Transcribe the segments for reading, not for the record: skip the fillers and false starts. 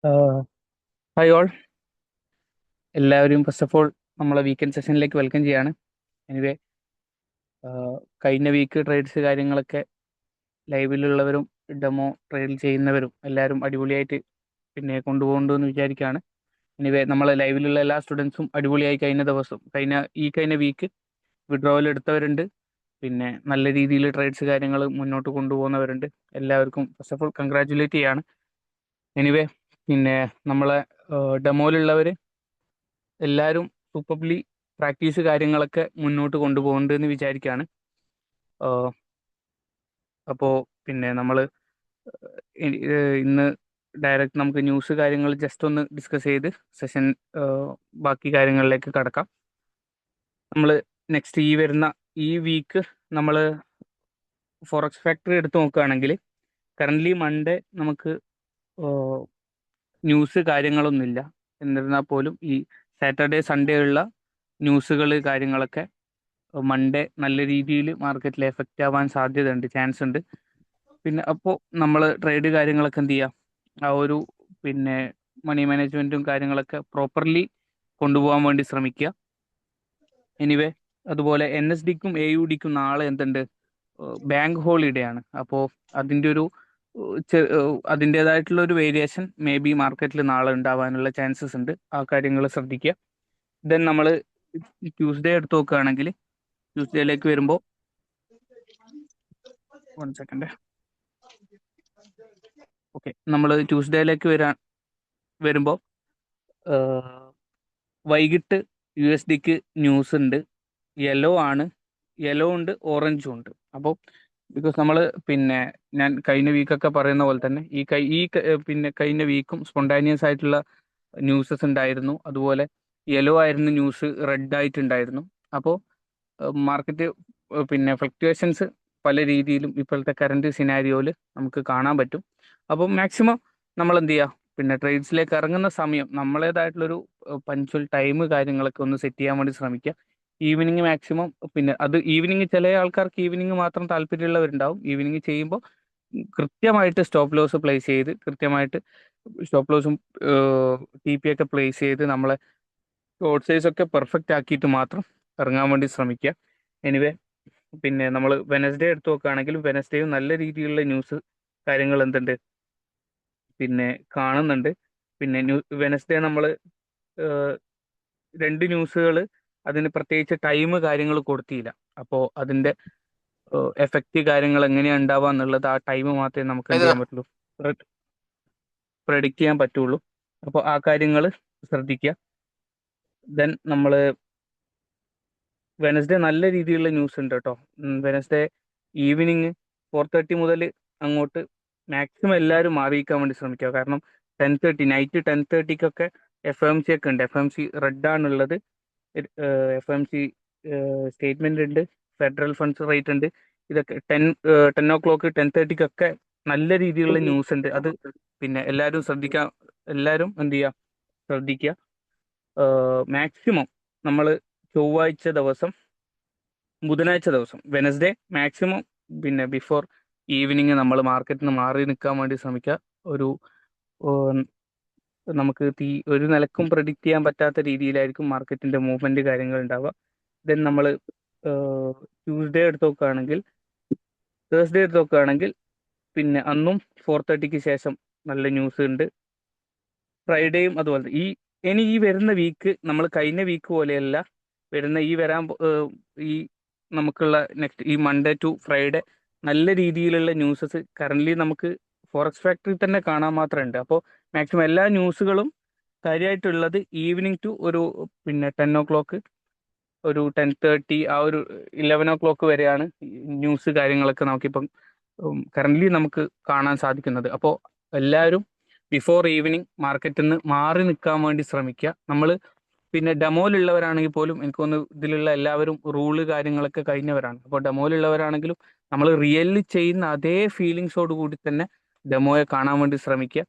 Hi all, എല്ലാവരും first of all നമ്മളെ weekend സെഷനിലേക്ക് വെൽക്കം ചെയ്യാണ്. എനിവേ, കഴിഞ്ഞ വീക്ക് ട്രേഡ്സ് കാര്യങ്ങളൊക്കെ ലൈവിലുള്ളവരും ഡെമോ ട്രേഡ് ചെയ്യുന്നവരും എല്ലാവരും അടിപൊളിയായിട്ട് പിന്നെ കൊണ്ടുപോകുന്നു എന്ന് വിചാരിക്കുകയാണ്. എനിവേ, നമ്മൾ ലൈവിലുള്ള എല്ലാ സ്റ്റുഡൻസും അടിപൊളിയായി കഴിഞ്ഞ വീക്ക് വിഡ്രോവൽ എടുത്തവരുണ്ട്. പിന്നെ നല്ല രീതിയിൽ ട്രേഡ്സ് കാര്യങ്ങൾ മുന്നോട്ട് കൊണ്ടുപോകുന്നവരുണ്ട്. എല്ലാവർക്കും ഫസ്റ്റ് ഓഫ് ഓൾ കൺഗ്രാറ്റുലേറ്റ് ചെയ്യാണ്. എനിവേ, പിന്നെ നമ്മളെ ഡെമോയിലുള്ളവർ എല്ലാവരും സൂപ്പർലി പ്രാക്ടീസ് കാര്യങ്ങളൊക്കെ മുന്നോട്ട് കൊണ്ടുപോകുന്നുണ്ട് എന്ന് വിചാരിക്കുകയാണ്. അപ്പോൾ പിന്നെ നമ്മൾ ഇന്ന് ഡയറക്റ്റ് നമുക്ക് ന്യൂസ് കാര്യങ്ങൾ ജസ്റ്റ് ഒന്ന് ഡിസ്കസ് ചെയ്ത് സെഷൻ ബാക്കി കാര്യങ്ങളിലേക്ക് കടക്കാം. നമ്മൾ നെക്സ്റ്റ് ഈ വീക്ക് നമ്മൾ ഫോറക്സ് ഫാക്ടറി എടുത്ത് നോക്കുകയാണെങ്കിൽ കറൻ്റ്ലി മൺഡേ നമുക്ക് ന്യൂസ് കാര്യങ്ങളൊന്നുമില്ല. എന്നിരുന്നാൽ പോലും ഈ സാറ്റർഡേ സൺഡേ ഉള്ള ന്യൂസുകൾ കാര്യങ്ങളൊക്കെ മൺഡേ നല്ല രീതിയിൽ മാർക്കറ്റിൽ എഫക്റ്റ് ആവാൻ സാധ്യതയുണ്ട്, ചാൻസ് ഉണ്ട്. പിന്നെ അപ്പോൾ നമ്മൾ ട്രേഡ് കാര്യങ്ങളൊക്കെ എന്ത് ചെയ്യുക, ആ ഒരു പിന്നെ മണി മാനേജ്മെൻറ്റും കാര്യങ്ങളൊക്കെ പ്രോപ്പർലി കൊണ്ടുപോകാൻ വേണ്ടി ശ്രമിക്കുക. എനിവേ, അതുപോലെ NSDക്കും AUDക്കും നാളെ എന്തുണ്ട്, ബാങ്ക് ഹോളിഡേ ആണ്. അപ്പോൾ അതിൻ്റെ ഒരു അതിൻ്റേതായിട്ടുള്ള ഒരു വേരിയേഷൻ മേ ബി മാർക്കറ്റിൽ നാളെ ഉണ്ടാവാനുള്ള ചാൻസസ് ഉണ്ട്. ആ കാര്യങ്ങൾ ശ്രദ്ധിക്കുക. ദെൻ നമ്മൾ ട്യൂസ്ഡേ എടുത്ത് നോക്കുകയാണെങ്കിൽ ട്യൂസ്ഡേയിലേക്ക് വരുമ്പോൾ നമ്മൾ ട്യൂസ്ഡേയിലേക്ക് വരുമ്പോൾ വൈകിട്ട് USDക്ക് ന്യൂസ് ഉണ്ട്. യെല്ലോ ഉണ്ട്, ഓറഞ്ചും ഉണ്ട്. അപ്പോൾ ബിക്കോസ് നമ്മൾ പിന്നെ ഞാൻ കഴിഞ്ഞ വീക്കൊക്കെ പറയുന്ന പോലെ തന്നെ പിന്നെ കഴിഞ്ഞ വീക്കും സ്പോണ്ടാനിയസ് ആയിട്ടുള്ള ന്യൂസസ് ഉണ്ടായിരുന്നു. അതുപോലെ യെല്ലോ ആയിരുന്നു ന്യൂസ്, റെഡ് ആയിട്ടുണ്ടായിരുന്നു. അപ്പോൾ മാർക്കറ്റ് പിന്നെ ഫ്ലക്ച്വേഷൻസ് പല രീതിയിലും ഇപ്പോഴത്തെ കറണ്ട് സിനാരിയോയിൽ നമുക്ക് കാണാൻ പറ്റും. അപ്പോൾ മാക്സിമം നമ്മൾ എന്ത് ചെയ്യുക, പിന്നെ ട്രേഡ്സിലേക്ക് ഇറങ്ങുന്ന സമയം നമ്മളേതായിട്ടുള്ളൊരു പഞ്ച്വൽ ടൈം കാര്യങ്ങളൊക്കെ ഒന്ന് സെറ്റ് ചെയ്യാൻ വേണ്ടി ശ്രമിക്കുക. ഈവനിങ് മാക്സിമം, പിന്നെ അത് ഈവനിങ് ചില ആൾക്കാർക്ക് ഈവനിങ് മാത്രം താല്പര്യമുള്ളവരുണ്ടാവും. ഈവനിങ് ചെയ്യുമ്പോൾ കൃത്യമായിട്ട് സ്റ്റോപ്പ് ലോസ് പ്ലേസ് ചെയ്ത് കൃത്യമായിട്ട് സ്റ്റോപ്പ് ലോസും TP ഒക്കെ പ്ലേസ് ചെയ്ത് നമ്മളെ ഷോർട്ട് സൈസ് ഒക്കെ പെർഫെക്റ്റ് ആക്കിയിട്ട് മാത്രം ഇറങ്ങാൻ വേണ്ടി ശ്രമിക്കുക. എനിവേ, പിന്നെ നമ്മൾ വെനസ്ഡേ എടുത്ത് നോക്കുകയാണെങ്കിലും വെനസ്ഡേയും നല്ല രീതിയിലുള്ള ന്യൂസ് കാര്യങ്ങൾ എന്തുണ്ട് പിന്നെ കാണുന്നുണ്ട്. പിന്നെ വെനസ്ഡേ നമ്മൾ രണ്ട് ന്യൂസുകൾ അതിന് പ്രത്യേകിച്ച് ടൈം കാര്യങ്ങൾ കൊടുത്തില്ല. അപ്പോൾ അതിൻ്റെ എഫക്റ്റ് കാര്യങ്ങൾ എങ്ങനെയാണ് ഉണ്ടാവുക എന്നുള്ളത് ആ ടൈം മാത്രമേ നമുക്ക് എന്ത് ചെയ്യാൻ പറ്റുള്ളൂ, പ്രെഡിക്റ്റ് ചെയ്യാൻ പറ്റുള്ളൂ. അപ്പോൾ ആ കാര്യങ്ങൾ ശ്രദ്ധിക്കുക. ദെൻ നമ്മൾ വെനസ്ഡേ നല്ല രീതിയിലുള്ള ന്യൂസ് ഉണ്ട് കേട്ടോ. വെനസ്ഡേ ഈവനിങ് 4:30 മുതൽ അങ്ങോട്ട് മാക്സിമം എല്ലാവരും മാറിയിക്കാൻ വേണ്ടി ശ്രമിക്കുക. കാരണം 10:30 നൈറ്റ് 10:30ക്കൊക്കെ FOMC ഒക്കെ ഉണ്ട്. FOMC റെഡ് ആണുള്ളത്. FOMC സ്റ്റേറ്റ്മെന്റ് ഉണ്ട്, ഫെഡറൽ ഫണ്ട്സ് റേറ്റ് ഉണ്ട്. ഇതൊക്കെ 10 o'clock 10:30ക്കൊക്കെ നല്ല രീതിയിലുള്ള ന്യൂസ് ഉണ്ട്. അത് പിന്നെ എല്ലാവരും എന്ത് ചെയ്യുക, ശ്രദ്ധിക്കുക. മാക്സിമം നമ്മൾ ബുധനാഴ്ച ദിവസം വെനസ്ഡേ മാക്സിമം പിന്നെ ബിഫോർ ഈവനിങ് നമ്മൾ മാർക്കറ്റിൽ നിന്ന് മാറി നിൽക്കാൻ വേണ്ടി ശ്രമിക്കുക. ഒരു നമുക്ക് ഒരു നിലക്കും പ്രെഡിക്റ്റ് ചെയ്യാൻ പറ്റാത്ത രീതിയിലായിരിക്കും മാർക്കറ്റിന്റെ മൂവ്മെന്റ് കാര്യങ്ങൾ ഉണ്ടാവുക. ദെൻ നമ്മൾ തേഴ്സ്ഡേ എടുത്ത് നോക്കുകയാണെങ്കിൽ പിന്നെ അന്നും 4:30ക്ക് ശേഷം നല്ല ന്യൂസ് ഉണ്ട്. ഫ്രൈഡേയും അതുപോലെ ഈ വരുന്ന വീക്ക് നമ്മൾ കഴിഞ്ഞ വീക്ക് പോലെയല്ല. ഈ നമുക്കുള്ള നെക്സ്റ്റ് ഈ മൺഡേ ടു ഫ്രൈഡേ നല്ല രീതിയിലുള്ള ന്യൂസസ് കറന്റ് നമുക്ക് ഫോറക്സ് ഫാക്ടറി തന്നെ കാണാൻ മാത്രമുണ്ട്. അപ്പോൾ മാക്സിമം എല്ലാ ന്യൂസുകളും കാര്യമായിട്ടുള്ളത് ഈവനിങ് ടു ഒരു പിന്നെ 10 o'clock, ഒരു 10:30, ആ ഒരു 11 o'clock വരെയാണ് ന്യൂസ് കാര്യങ്ങളൊക്കെ നമുക്കിപ്പം കറന്റ് നമുക്ക് കാണാൻ സാധിക്കുന്നത്. അപ്പോൾ എല്ലാവരും ബിഫോർ ഈവനിങ് മാർക്കറ്റിൽ നിന്ന് മാറി നിൽക്കാൻ വേണ്ടി ശ്രമിക്കുക. നമ്മൾ പിന്നെ ഡെമോയിലുള്ളവരാണെങ്കിൽ പോലും എനിക്ക് തോന്നുന്നു ഇതിലുള്ള എല്ലാവരും റൂള് കാര്യങ്ങളൊക്കെ കഴിഞ്ഞവരാണ്. അപ്പോൾ ഡെമോയിലുള്ളവരാണെങ്കിലും നമ്മൾ റിയലി ചെയ്യുന്ന അതേ ഫീലിങ്സോട് കൂടി തന്നെ ഡെമോയെ കാണാൻ വേണ്ടി ശ്രമിക്കുക.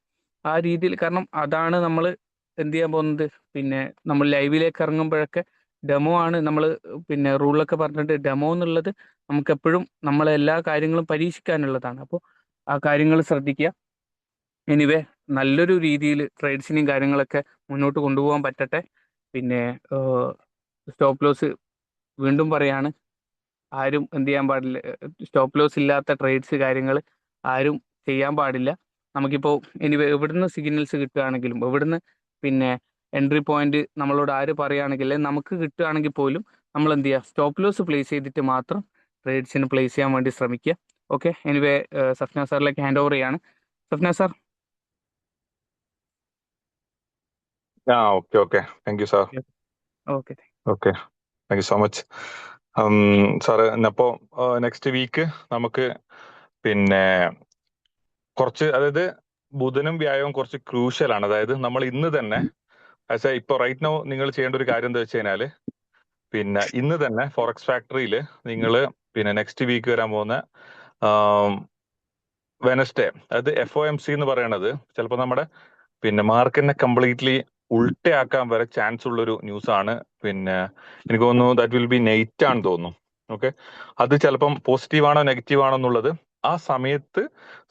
ആ രീതിയിൽ, കാരണം അതാണ് നമ്മൾ എന്ത് ചെയ്യാൻ പോകുന്നത്. പിന്നെ നമ്മൾ ലൈവിലേക്ക് ഇറങ്ങുമ്പോഴൊക്കെ ഡെമോ ആണ് നമ്മൾ പിന്നെ റൂളൊക്കെ പറഞ്ഞിട്ട് ഡെമോ എന്നുള്ളത് നമുക്ക് എപ്പോഴും നമ്മളെ എല്ലാ കാര്യങ്ങളും പരീക്ഷിക്കാനുള്ളതാണ്. അപ്പോൾ ആ കാര്യങ്ങൾ ശ്രദ്ധിക്കുക. എനിവേ, നല്ലൊരു രീതിയിൽ ട്രേഡ്സിനെയും കാര്യങ്ങളൊക്കെ മുന്നോട്ട് കൊണ്ടുപോകാൻ പറ്റട്ടെ. പിന്നെ സ്റ്റോപ്പ് ലോസ് വീണ്ടും പറയാണ്, ആരും എന്ത് ചെയ്യാൻ പാടില്ല, സ്റ്റോപ്പ് ലോസ് ഇല്ലാത്ത ട്രേഡ്സ് കാര്യങ്ങൾ ആരും ചെയ്യാൻ പാടില്ല. നമുക്കിപ്പോൾ ഇനി എവിടുന്ന് സിഗ്നൽസ് കിട്ടുകയാണെങ്കിലും, എവിടുന്ന് പിന്നെ എൻട്രി പോയിന്റ് നമ്മളോട് ആര് പറയുകയാണെങ്കിൽ നമുക്ക് കിട്ടുകയാണെങ്കിൽ പോലും നമ്മൾ എന്ത് ചെയ്യുക, സ്റ്റോപ്പ് ലോസ് പ്ലേസ് ചെയ്തിട്ട് മാത്രം ട്രേഡ്സിന് പ്ലേസ് ചെയ്യാൻ വേണ്ടി ശ്രമിക്കുക. ഓക്കെ, എനിവേ സഫ്ന സാറിലേക്ക് ഹാൻഡ് ഓവർ ചെയ്യാണ്. Safna sir. Okay okay, thank you sir. Okay. Okay, thank you so much sir. അപ്പോ നെക്സ്റ്റ് വീക്ക് നമുക്ക് പിന്നെ കുറച്ച്, അതായത് ബുധനും വ്യാഴവും കുറച്ച് ക്രൂഷ്യൽ ആണ്. അതായത് നമ്മൾ ഇന്ന് തന്നെ ഇപ്പൊ റൈറ്റ് നൗ നിങ്ങൾ ചെയ്യേണ്ട ഒരു കാര്യം എന്താ വെച്ച് കഴിഞ്ഞാല്, പിന്നെ ഇന്ന് തന്നെ ഫോറക്സ് ഫാക്ടറിയിൽ നിങ്ങൾ പിന്നെ നെക്സ്റ്റ് വീക്ക് വരാൻ പോകുന്ന വെനസ്ഡേ, അതായത് FOMC എന്ന് പറയണത് ചിലപ്പോൾ നമ്മുടെ പിന്നെ മാർക്കറ്റിനെ കംപ്ലീറ്റ്ലി ഉൾട്ടയാക്കാൻ വരെ ചാൻസ് ഉള്ളൊരു ന്യൂസ് ആണ്. പിന്നെ എനിക്ക് തോന്നുന്നു ദാറ്റ് വിൽ ബി നെയ്റ്റ് ആണെന്ന് തോന്നുന്നു. ഓക്കെ, അത് ചിലപ്പം പോസിറ്റീവ് ആണോ നെഗറ്റീവ് ആണോ എന്നുള്ളത് ആ സമയത്ത്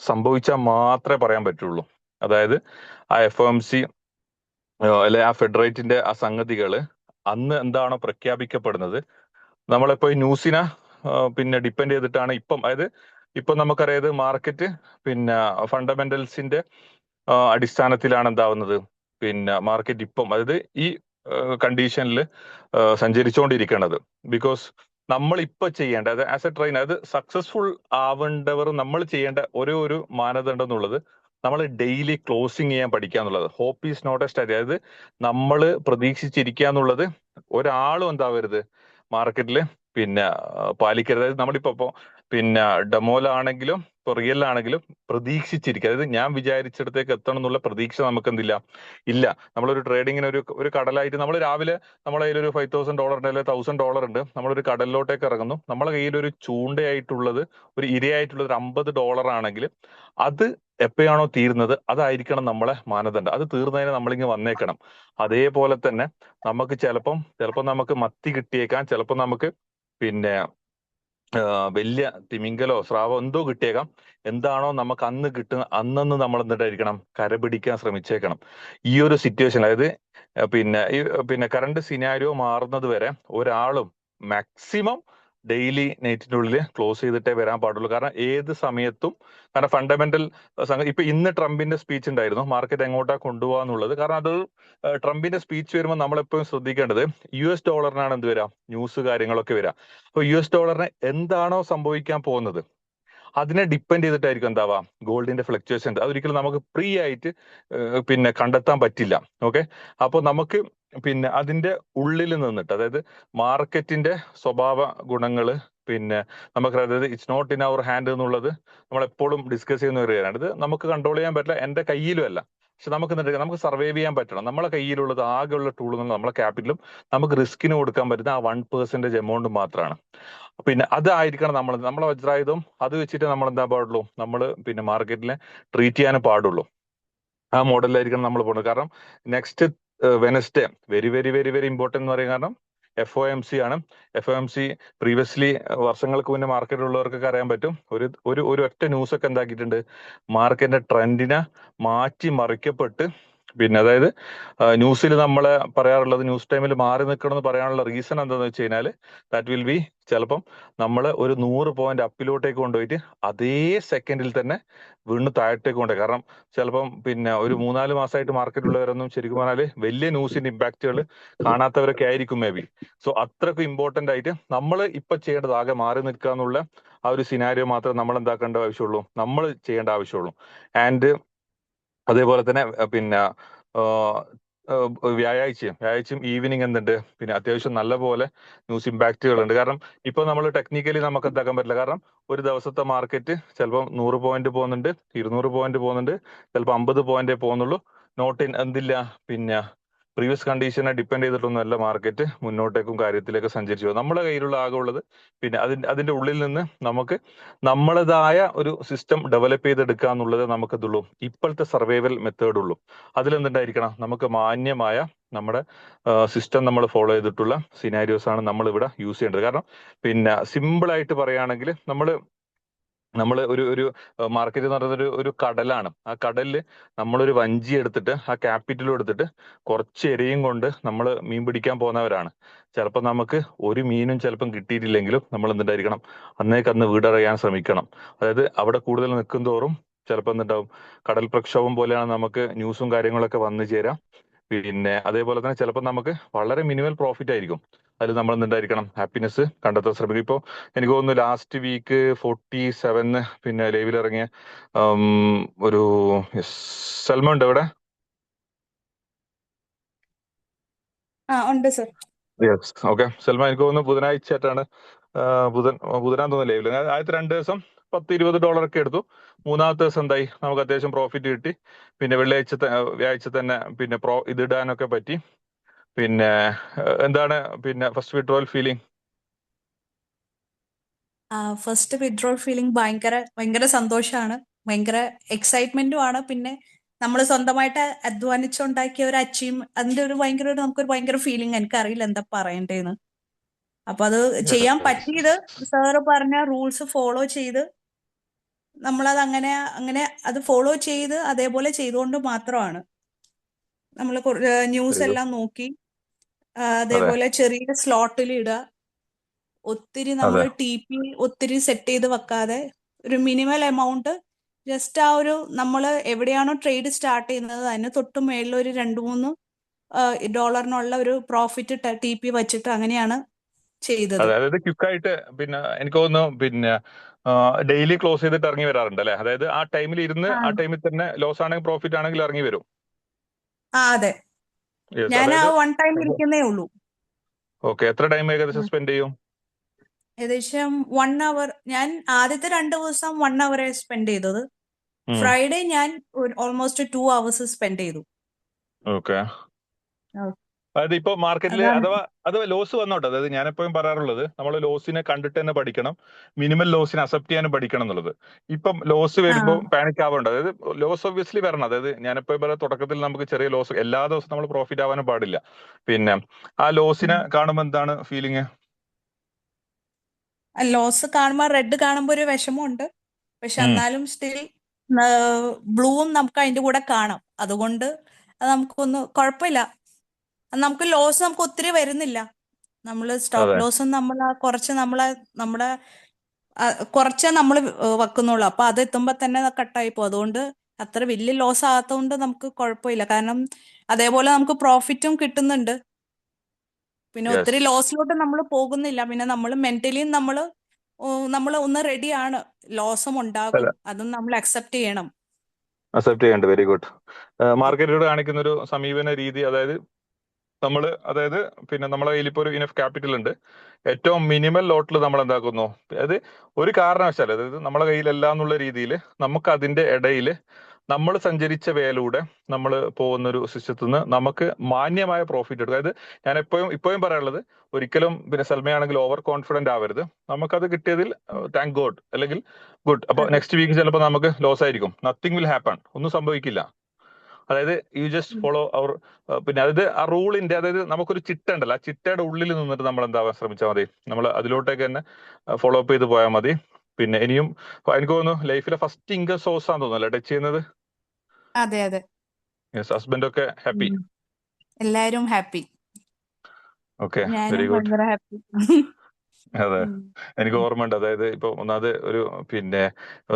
സംഭവിച്ചാൽ മാത്രമേ പറയാൻ പറ്റുള്ളൂ. അതായത് ആ FOMC അല്ലെ ആ ഫെഡറേറ്റിന്റെ ആ സംഗതികൾ അന്ന് എന്താണോ പ്രഖ്യാപിക്കപ്പെടുന്നത്, നമ്മളിപ്പോ ഈ ന്യൂസിനെ പിന്നെ ഡിപ്പെൻഡ് ചെയ്തിട്ടാണ് ഇപ്പം. അതായത് ഇപ്പൊ നമുക്കറിയാത് മാർക്കറ്റ് പിന്നെ ഫണ്ടമെന്റൽസിന്റെ അടിസ്ഥാനത്തിലാണ് എന്താവുന്നത്, പിന്നെ മാർക്കറ്റ് ഇപ്പം അതായത് ഈ കണ്ടീഷനിൽ സഞ്ചരിച്ചുകൊണ്ടിരിക്കുന്നത്. ബിക്കോസ് നമ്മൾ ഇപ്പൊ ചെയ്യേണ്ട, അത് ആസ് എ ട്രെയിൻ, അതായത് സക്സസ്ഫുൾ ആവേണ്ടവർ നമ്മൾ ചെയ്യേണ്ട ഒരു മാനദണ്ഡം എന്നുള്ളത്, നമ്മൾ ഡെയിലി ക്ലോസിങ് ചെയ്യാൻ പഠിക്കുക എന്നുള്ളത്. Hope is not a study. അതായത് നമ്മൾ പ്രതീക്ഷിച്ചിരിക്കുക എന്നുള്ളത് ഒരാളും എന്താവരുത് മാർക്കറ്റിൽ പിന്നെ പാലിക്കരുത്. അതായത് നമ്മളിപ്പോ പിന്നെ ഡെമോലാണെങ്കിലും ഇപ്പൊ റിയലാണെങ്കിലും പ്രതീക്ഷിച്ചിരിക്കുക. അതായത് ഞാൻ വിചാരിച്ചിടത്തേക്ക് എത്തണം എന്നുള്ള പ്രതീക്ഷ നമുക്ക് എന്തില്ല, ഇല്ല. നമ്മളൊരു ട്രേഡിങ്ങിന് ഒരു കടലായിട്ട് നമ്മൾ രാവിലെ നമ്മളെ കയ്യിൽ ഒരു $5,000 അല്ലെങ്കിൽ $1,000 ഉണ്ട്. നമ്മളൊരു കടലിലോട്ടേക്ക് ഇറങ്ങുന്നു. നമ്മളെ കയ്യിൽ ഒരു ചൂണ്ടയായിട്ടുള്ളത്, ഒരു ഇരയായിട്ടുള്ളത് ഒരു $50 ആണെങ്കിൽ അത് എപ്പോഴാണോ തീരുന്നത് അതായിരിക്കണം നമ്മളെ മാനദണ്ഡം. അത് തീർന്നതിന് നമ്മളിങ്ങ് വന്നേക്കണം. അതേപോലെ തന്നെ നമുക്ക് ചിലപ്പം നമുക്ക് മത്തി കിട്ടിയേക്കാം, ചിലപ്പോൾ നമുക്ക് പിന്നെ വലിയ തിമിംഗലോ സ്രാവോ എന്തോ കിട്ടിയേക്കാം. എന്താണോ നമുക്ക് അന്ന് കിട്ടുന്ന അന്നന്ന് നമ്മൾ എന്നിട്ടായിരിക്കണം കര പിടിക്കാൻ ശ്രമിച്ചേക്കണം. ഈ ഒരു സിറ്റുവേഷൻ, അതായത് പിന്നെ കറണ്ട് സിനാരിയോ മാറുന്നത് വരെ ഒരാളും മാക്സിമം ഡെയിലി നെറ്റിന്റെ ഉള്ളിൽ ക്ലോസ് ചെയ്തിട്ടേ വരാൻ പാടുള്ളൂ. കാരണം ഏത് സമയത്തും, കാരണം ഫണ്ടമെന്റൽ ഇപ്പൊ ഇന്ന് ട്രംപിന്റെ സ്പീച്ച് ഉണ്ടായിരുന്നു മാർക്കറ്റ് എങ്ങോട്ടാ കൊണ്ടുപോകാന്നുള്ളത്. കാരണം അത് ട്രംപിന്റെ സ്പീച്ച് വരുമ്പോൾ നമ്മളെപ്പോഴും ശ്രദ്ധിക്കേണ്ടത് US ഡോളറിനാണ് എന്ത് വരാം, ന്യൂസ് കാര്യങ്ങളൊക്കെ വരാം. അപ്പൊ US ഡോളറിന് എന്താണോ സംഭവിക്കാൻ പോകുന്നത് അതിനെ ഡിപ്പെൻഡ് ചെയ്തിട്ടായിരിക്കും എന്താവാ ഗോൾഡിന്റെ ഫ്ലക്ച്വേഷൻ. അതൊരിക്കലും നമുക്ക് ഫ്രീ ആയിട്ട് പിന്നെ കണ്ടെത്താൻ പറ്റില്ല. ഓക്കെ, അപ്പൊ നമുക്ക് പിന്നെ അതിന്റെ ഉള്ളിൽ നിന്നിട്ട്, അതായത് മാർക്കറ്റിന്റെ സ്വഭാവ ഗുണങ്ങള് പിന്നെ നമുക്ക്, അതായത് it's not in our hand എന്നുള്ളത് നമ്മൾ എപ്പോഴും ഡിസ്കസ് ചെയ്യുന്ന ഒരു കാര്യമാണ്. ഇത് നമുക്ക് കൺട്രോൾ ചെയ്യാൻ പറ്റില്ല, എന്റെ കയ്യിലും അല്ല. പക്ഷെ നമുക്ക് സർവൈവ് ചെയ്യാൻ പറ്റണം. നമ്മളെ കയ്യിലുള്ളത് ആകെയുള്ള ടൂൾ എന്ന് നമ്മളെ ക്യാപിറ്റലും നമുക്ക് റിസ്കിന് കൊടുക്കാൻ പറ്റുന്ന ആ 1% എമൗണ്ട് മാത്രമാണ്. പിന്നെ അതായിരിക്കണം നമ്മളെ വജ്രായുധം. അത് വെച്ചിട്ട് നമ്മൾ എന്താ പാടുള്ളൂ, നമ്മൾ പിന്നെ മാർക്കറ്റിനെ ട്രീറ്റ് ചെയ്യാനും പാടുള്ളൂ. ആ മോഡലിലായിരിക്കണം നമ്മൾ പോകുന്നത്. കാരണം next Wednesday very very very very important എന്ന് പറയുന്നത്, കാരണം FOMC ആണ്. FOMC പ്രീവിയസ്ലി വർഷങ്ങൾക്ക് മുന്നേ മാർക്കറ്റിലുള്ളവർക്കൊക്കെ അറിയാൻ പറ്റും. ഒരു ഒറ്റ ന്യൂസ് ഒക്കെ എന്താക്കിയിട്ടുണ്ട്, മാർക്കറ്റിന്റെ ട്രെൻഡിനെ മാറ്റി മറിക്കപ്പെട്ട്. പിന്നെ അതായത് ന്യൂസിൽ നമ്മൾ പറയാറുള്ളത്, ന്യൂസ് ടൈമിൽ മാറി നിൽക്കണം എന്ന് പറയാനുള്ള റീസൺ എന്താണെന്ന് വെച്ച് കഴിഞ്ഞാൽ, ദാറ്റ് വിൽ ബി ചിലപ്പം നമ്മൾ ഒരു 100 പോയിന്റ് അപ്പിലോട്ടേക്ക് കൊണ്ടുപോയിട്ട് അതേ സെക്കൻഡിൽ തന്നെ വീണ്ടും താഴത്തേക്ക് കൊണ്ടുപോയി. കാരണം ചിലപ്പം പിന്നെ ഒരു 3-4 മാസമായിട്ട് മാർക്കറ്റിലുള്ളവരൊന്നും ശരിക്കും പറഞ്ഞാൽ വലിയ ന്യൂസിന്റെ ഇമ്പാക്റ്റുകൾ കാണാത്തവരൊക്കെ ആയിരിക്കും മേ ബി. സോ അത്രയ്ക്ക് ഇമ്പോർട്ടന്റ് ആയിട്ട് നമ്മൾ ഇപ്പൊ ചെയ്യേണ്ടത് ആകെ മാറി നിൽക്കുക എന്നുള്ള ആ ഒരു സിനാരിയോ മാത്രമേ നമ്മൾ എന്താക്കേണ്ട ആവശ്യമുള്ളൂ, നമ്മൾ ചെയ്യേണ്ട ആവശ്യമുള്ളൂ. ആൻഡ് അതേപോലെ തന്നെ പിന്നെ വ്യാഴാഴ്ചയും ഈവനിങ് എന്തുണ്ട്, പിന്നെ അത്യാവശ്യം നല്ല പോലെ ന്യൂസ് ഇമ്പാക്റ്റുകളുണ്ട്. കാരണം ഇപ്പൊ നമ്മൾ ടെക്നിക്കലി നമുക്ക് എന്താക്കാൻ പറ്റില്ല. കാരണം ഒരു ദിവസത്തെ മാർക്കറ്റ് ചിലപ്പോൾ 100 പോയിന്റ് പോകുന്നുണ്ട്, 200 പോയിന്റ് പോകുന്നുണ്ട്, ചിലപ്പോൾ 50 പോയിന്റേ പോകുന്നുള്ളൂ. നോട്ട് ഇൻ എന്തില്ല, പിന്നെ പ്രീവിയസ് കണ്ടീഷനെ ഡിപ്പെൻഡ് ചെയ്തിട്ടൊന്നുമല്ല മാർക്കറ്റ് മുന്നോട്ടേക്കും കാര്യത്തിലേക്ക് സഞ്ചരിച്ചു പോകും. നമ്മുടെ കയ്യിലുള്ള ആകെ ഉള്ളത് പിന്നെ അതിന്റെ ഉള്ളിൽ നിന്ന് നമുക്ക് നമ്മളതായ ഒരു സിസ്റ്റം ഡെവലപ്പ് ചെയ്തെടുക്കുക എന്നുള്ളത് നമുക്കതുള്ളൂ, ഇപ്പോഴത്തെ സർവൈവൽ മെത്തേഡ് ഉള്ളൂ. അതിലെന്തുണ്ടായിരിക്കണം, നമുക്ക് മാന്യമായ നമ്മുടെ സിസ്റ്റം നമ്മൾ ഫോളോ ചെയ്തിട്ടുള്ള സിനാരിയോസ് ആണ് നമ്മൾ ഇവിടെ യൂസ് ചെയ്യേണ്ടത്. കാരണം പിന്നെ സിമ്പിൾ ആയിട്ട് പറയുകയാണെങ്കിൽ, നമ്മൾ നമ്മൾ ഒരു മാർക്കറ്റ് എന്ന് പറയുന്നത് ഒരു കടലാണ്. ആ കടലിൽ നമ്മളൊരു വഞ്ചി എടുത്തിട്ട് ആ ക്യാപിറ്റലും എടുത്തിട്ട് കുറച്ച് എരയും കൊണ്ട് നമ്മൾ മീൻ പിടിക്കാൻ പോകുന്നവരാണ്. ചിലപ്പോൾ നമുക്ക് ഒരു മീനും ചിലപ്പം കിട്ടിയിട്ടില്ലെങ്കിലും നമ്മൾ എന്തുണ്ടായിരിക്കണം, അന്നേക്കന്ന് വീടറിയാൻ ശ്രമിക്കണം. അതായത് അവിടെ കൂടുതൽ നിൽക്കും തോറും ചിലപ്പോൾ എന്തുണ്ടാവും, കടൽ പ്രക്ഷോഭം പോലെയാണ് നമുക്ക് ന്യൂസും കാര്യങ്ങളൊക്കെ വന്നു ചേരാം. പിന്നെ അതേപോലെ തന്നെ ചിലപ്പോൾ നമുക്ക് വളരെ മിനിമൽ പ്രോഫിറ്റ് ആയിരിക്കും. അതിൽ നമ്മൾ എന്തുണ്ടായിരിക്കണം, ഹാപ്പിനെസ് കണ്ടെത്താൻ ശ്രമിക്കും. ഇപ്പോൾ എനിക്ക് തോന്നുന്നു ലാസ്റ്റ് വീക്ക് 47 പിന്നെ ലൈവിൽ ഇറങ്ങിയ ഉം, ഒരു സൽമ ഉണ്ട് ഇവിടെ. ഉണ്ട് സർ. Yes, okay. സൽമാൻ എനിക്ക് തോന്നുന്നു ബുധനാഴ്ചയായിട്ടാണ്, ബുധനാന്ന് തോന്നുന്നു ലൈവില്. ആദ്യത്തെ 2 ദിവസം $10-20 ഒക്കെ എടുത്തു. മൂന്നാമത്തെ ദിവസം എന്തായി, നമുക്ക് അത്യാവശ്യം പ്രോഫിറ്റ് കിട്ടി. പിന്നെ വ്യാഴാഴ്ച തന്നെ പിന്നെ ഇതിടാനൊക്കെ പറ്റി. പിന്നെ എന്താണ് പിന്നെ first withdrawal feeling? First withdrawal feeling ഭയങ്കര സന്തോഷമാണ്, ഭയങ്കര എക്സൈറ്റ്മെന്റും ആണ്. പിന്നെ നമ്മൾ സ്വന്തമായിട്ട് അധ്വാനിച്ചുണ്ടാക്കിയ ഒരു അതിന്റെ ഒരു നമുക്കൊരു ഭയങ്കര ഫീലിംഗ്, എനിക്കറിയില്ല എന്താ പറയണ്ടേന്ന്. അപ്പൊ അത് ചെയ്യാൻ പറ്റിയത് സാറ് പറഞ്ഞ റൂൾസ് ഫോളോ ചെയ്ത് നമ്മളത് അങ്ങനെ അങ്ങനെ അത് ഫോളോ ചെയ്ത് അതേപോലെ ചെയ്തുകൊണ്ട് മാത്രമാണ്. നമ്മൾ ന്യൂസ് എല്ലാം നോക്കി അതെ അതേപോലെ ചെറിയ സ്ലോട്ടിൽ ഇടുക, ഒത്തിരി നമ്മൾ അതെ ഒത്തിരി സെറ്റ് ചെയ്ത് വെക്കാതെ ഒരു മിനിമൽ എമൗണ്ട്, ജസ്റ്റ് ആ ഒരു നമ്മൾ എവിടെയാണോ ട്രേഡ് സ്റ്റാർട്ട് ചെയ്യുന്നത് അതിന് തൊട്ട് മേളിൽ ഒരു $2-3 ഒരു പ്രോഫിറ്റ് TP വെച്ചിട്ട് അങ്ങനെയാണ് ചെയ്തത്. അതെ അതായത് ക്വിക്കായിട്ട് പിന്നെ എനിക്ക് തോന്നുന്നു പിന്നെ ഡെയിലി ക്ലോസ് ചെയ്തിട്ട് ഇറങ്ങി വരാറുണ്ട് അല്ലെ? അതായത് ആ ടൈമിൽ ഇരുന്ന് ആ ആ ടൈമിൽ തന്നെ ലോസ് ആണെങ്കിൽ പ്രോഫിറ്റ് ആണെങ്കിൽ ഇറങ്ങി വരും. അതെ, യെസ്, ഞാൻ ആ അതായത് വൺ ടൈം ഇരിക്കുന്നേ ഉള്ളൂ. ഓക്കെ. എത്ര ടൈം ഏകദേശം സ്പെൻഡ് ചെയ്യും? ഏകദേശം 1 അവർ. ഞാൻ ആദ്യത്തെ 2 ദിവസം 1 അവർ സ്പെൻഡ് ചെയ്തത്. ഉം. ഫ്രൈഡേ ഞാൻ ഓൾമോസ്റ്റ് 2 hours സ്പെൻഡ് ചെയ്തു. ഓക്കെ. ആ, അതായത് ഇപ്പൊ മാർക്കറ്റിൽ അതാണ്. അഥവാ ലോസ് വന്നോട്ടെ, അതായത് ഞാൻ എപ്പോഴും പറയാറുള്ളത് നമ്മൾ ലോസിനെ കണ്ടിട്ട് തന്നെ പഠിക്കണം, മിനിമൽ ലോസിനെ അക്സെപ്റ്റ് ചെയ്യാനും പഠിക്കണം എന്നുള്ളത്. ഇപ്പം ലോസ് ആ വരുമ്പോൾ പാനിക് ആവേണ്ട. അതായത് ലോസ് ഒബ്വിയസ്ലി വരണം. അതായത് ഞാൻ എപ്പോഴും പറയാം, തുടക്കത്തിൽ നമുക്ക് ചെറിയ ലോസ്, എല്ലാ ദിവസവും നമ്മൾ പ്രോഫിറ്റ് ആവാനും പാടില്ല. പിന്നെ ആ ലോസിനെ കാണുമ്പോൾ എന്താണ് ഫീലിംഗ്? ലോസ് കാണുമ്പോൾ റെഡ് കാണുമ്പോൾ ഒരു വിഷമമുണ്ട്, പക്ഷെ എന്നാലും സ്റ്റിൽ ബ്ലൂവും നമുക്ക് അതിന്റെ കൂടെ കാണാം. അതുകൊണ്ട് അത് നമുക്കൊന്ന് കുഴപ്പമില്ല. നമുക്ക് ലോസ് നമുക്ക് ഒത്തിരി വരുന്നില്ല. നമ്മൾ സ്റ്റോപ്പ് അതെ ലോസും കുറച്ച് നമ്മുടെ കുറച്ചേ നമ്മൾ വെക്കുന്നുള്ളൂ. അപ്പൊ അത് എത്തുമ്പോ തന്നെ കട്ടായി പോകും. അതുകൊണ്ട് അത്ര വലിയ ലോസ് ആകാത്തതുകൊണ്ട് നമുക്ക് കുഴപ്പമില്ല. കാരണം അതേപോലെ നമുക്ക് പ്രോഫിറ്റും കിട്ടുന്നുണ്ട്. പിന്നെ ഒത്തിരി യെസ്, ലോസിലോട്ട് നമ്മൾ പോകുന്നില്ല. പിന്നെ നമ്മൾ മെന്റലി നമ്മൾ ഒന്ന് റെഡിയാണ്, ലോസും ഉണ്ടാകും, അതും നമ്മൾ അക്സെപ്റ്റ് ചെയ്യണം. അക്സെപ്റ്റ് ചെയ്യേണ്ട. Very good. മാർക്കറ്റിലൂടെ കാണിക്കുന്ന ഒരു സമീപന രീതി, അതായത് പിന്നെ നമ്മളെ കയ്യിൽ ഇപ്പോൾ ഒരു ഇനഫ് ക്യാപിറ്റൽ ഉണ്ട്. ഏറ്റവും മിനിമൽ ലോട്ടിൽ നമ്മൾ എന്താക്കുന്നു, അതായത് ഒരു കാരണവശാലും, അതായത് നമ്മളെ കയ്യിലല്ല എന്നുള്ള രീതിയിൽ നമുക്ക് അതിന്റെ ഇടയിൽ നമ്മൾ സഞ്ചരിച്ച വേലൂടെ നമ്മൾ പോകുന്ന ഒരു സിസ്റ്റത്തിൽ നിന്ന് നമുക്ക് മാന്യമായ പ്രോഫിറ്റ് എടുക്കും. അതായത് ഞാൻ ഇപ്പോഴും പറയാനുള്ളത്, ഒരിക്കലും പിന്നെ സൽമയാണെങ്കിൽ ഓവർ കോൺഫിഡന്റ് ആവരുത്. നമുക്കത് കിട്ടിയതിൽ താങ്ക് ഗോഡ്, അല്ലെങ്കിൽ ഗുഡ്. അപ്പൊ അതെ. നെക്സ്റ്റ് വീക്ക് ചിലപ്പോൾ നമുക്ക് ലോസ് ആയിരിക്കും. നത്തിങ് വിൽ ഹാപ്പൺ, ഒന്നും സംഭവിക്കില്ല. അതായത് യു ജസ്റ്റ് ഫോളോ അവർ, പിന്നെ അതായത് ആ റൂളിന്റെ, അതായത് നമുക്കൊരു ചിട്ട ഉണ്ടല്ലോ, ആ ചിട്ടയുടെ ഉള്ളിൽ നിന്നിട്ട് നമ്മൾ എന്താവാൻ ശ്രമിച്ചാൽ മതി. നമ്മൾ അതിലോട്ടേക്ക് തന്നെ ഫോളോ അപ്പ് ചെയ്ത് പോയാൽ മതി. പിന്നെ ഇനിയും എനിക്ക് തോന്നുന്നു ലൈഫിലെ ഫസ്റ്റ് ഇൻകം സോഴ്സ് ആണെന്ന് തോന്നുന്നു അല്ലേ ടച്ച് ചെയ്യുന്നത്? അതെ അതെ. യെസ്, ഹസ്ബൻഡ് ഒക്കെ ഹാപ്പി? എല്ലാരും ഹാപ്പി, ഓക്കെ, ഞാനും വെരി ഗുഡ്. ഭയങ്കര ഹാപ്പി. അതെ, എനിക്ക് ഓർമ്മയുണ്ട്. അതായത് ഇപ്പൊ ഒന്നാമത് ഒരു പിന്നെ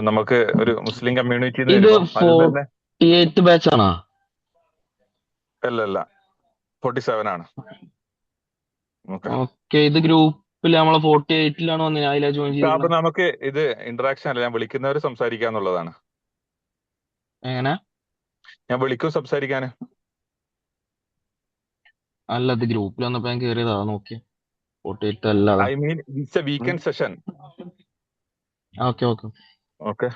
നമുക്ക് ഒരു മുസ്ലിം കമ്മ്യൂണിറ്റിന്ന് ഇത് വരുമ്പോൾ അതിൽ തന്നെ 48 ബാച്ച് ആണോ? അല്ല 47 ആണ്. ഓക്കെ. ഓക്കെ, ഇത് ഗ്രൂപ്പിൽ നമ്മളെ 48-ലാണ് വന്നത്, അതിലാ ജോയിൻ അപ്പൊ ചെയ്തിരിക്കണം. നമുക്ക് ഇത് ഇന്ററാക്ഷൻ അല്ല, ഞാൻ വിളിക്കുന്നവർ സംസാരിക്കാന്നുള്ളതാണ്. എങ്ങനെ? ഞാൻ വിളിക്കും സംസാരിക്കാന്. അല്ല, ഇത് ഗ്രൂപ്പിൽ വന്നപ്പോ ഞാൻ കേറിയതാ, നോക്കി 48 അല്ലാതെ. I mean it's A weekend session. Okay okay. Okay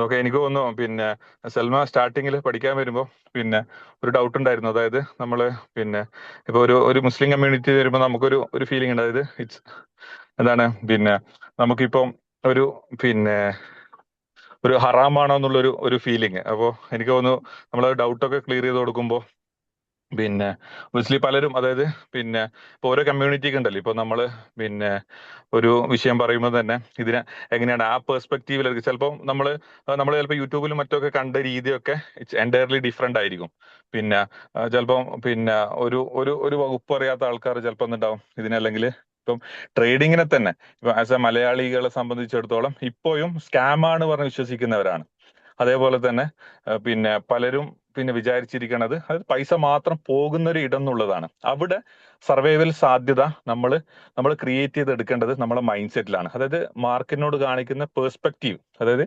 okay. എനിക്ക് തോന്നുന്നു പിന്നെ സൽമ സ്റ്റാർട്ടിങ്ങിൽ പഠിക്കാൻ വരുമ്പോൾ പിന്നെ ഒരു ഡൗട്ട് ഉണ്ടായിരുന്നു. അതായത് നമ്മള് പിന്നെ ഇപ്പൊ ഒരു മുസ്ലിം കമ്മ്യൂണിറ്റി വരുമ്പോൾ നമുക്കൊരു ഫീലിംഗ് ഉണ്ട്. അതായത് ഇറ്റ്സ് എന്താണ് പിന്നെ നമുക്കിപ്പം ഒരു പിന്നെ ഒരു ഹറാമാണോ എന്നുള്ളൊരു ഫീലിംഗ്. അപ്പോൾ എനിക്ക് തോന്നുന്നു നമ്മൾ ഡൗട്ടൊക്കെ ക്ലിയർ ചെയ്ത് കൊടുക്കുമ്പോൾ പിന്നെ ഒബ്വിയസ്ലി പലരും, അതായത് പിന്നെ ഇപ്പൊ ഓരോ കമ്മ്യൂണിറ്റിക്ക് ഉണ്ടല്ലോ, ഇപ്പൊ നമ്മള് പിന്നെ ഒരു വിഷയം പറയുമ്പോൾ തന്നെ ഇതിനെ എങ്ങനെയാണ് ആ പെർസ്പെക്റ്റീവിൽ ചിലപ്പോൾ നമ്മൾ ചിലപ്പോൾ യൂട്യൂബിലും മറ്റൊക്കെ കണ്ട രീതിയൊക്കെ ഇറ്റ്സ് എൻറ്റയർലി ഡിഫറെന്റ് ആയിരിക്കും. പിന്നെ ചിലപ്പം പിന്നെ ഒരു ഒരു ഒരു വകുപ്പ് അറിയാത്ത ആൾക്കാർ ചിലപ്പോൾ ഉണ്ടാവും ഇതിനെ, അല്ലെങ്കിൽ ഇപ്പം ട്രേഡിങ്ങിനെ തന്നെ ഇപ്പൊ ആസ് എ മലയാളികളെ സംബന്ധിച്ചിടത്തോളം ഇപ്പോഴും സ്കാമാണ് പറഞ്ഞ് വിശ്വസിക്കുന്നവരാണ്. അതേപോലെ തന്നെ പിന്നെ പലരും പിന്നെ വിചാരിച്ചിരിക്കണത് അത് പൈസ മാത്രം പോകുന്ന ഒരു ഇടം എന്നുള്ളതാണ്. അവിടെ സർവൈവൽ സാധ്യത നമ്മൾ ക്രിയേറ്റ് ചെയ്തെടുക്കേണ്ടത് നമ്മളെ മൈൻഡ് സെറ്റിലാണ്. അതായത് മാർക്കറ്റിനോട് കാണിക്കുന്ന പേഴ്സ്പെക്റ്റീവ്, അതായത്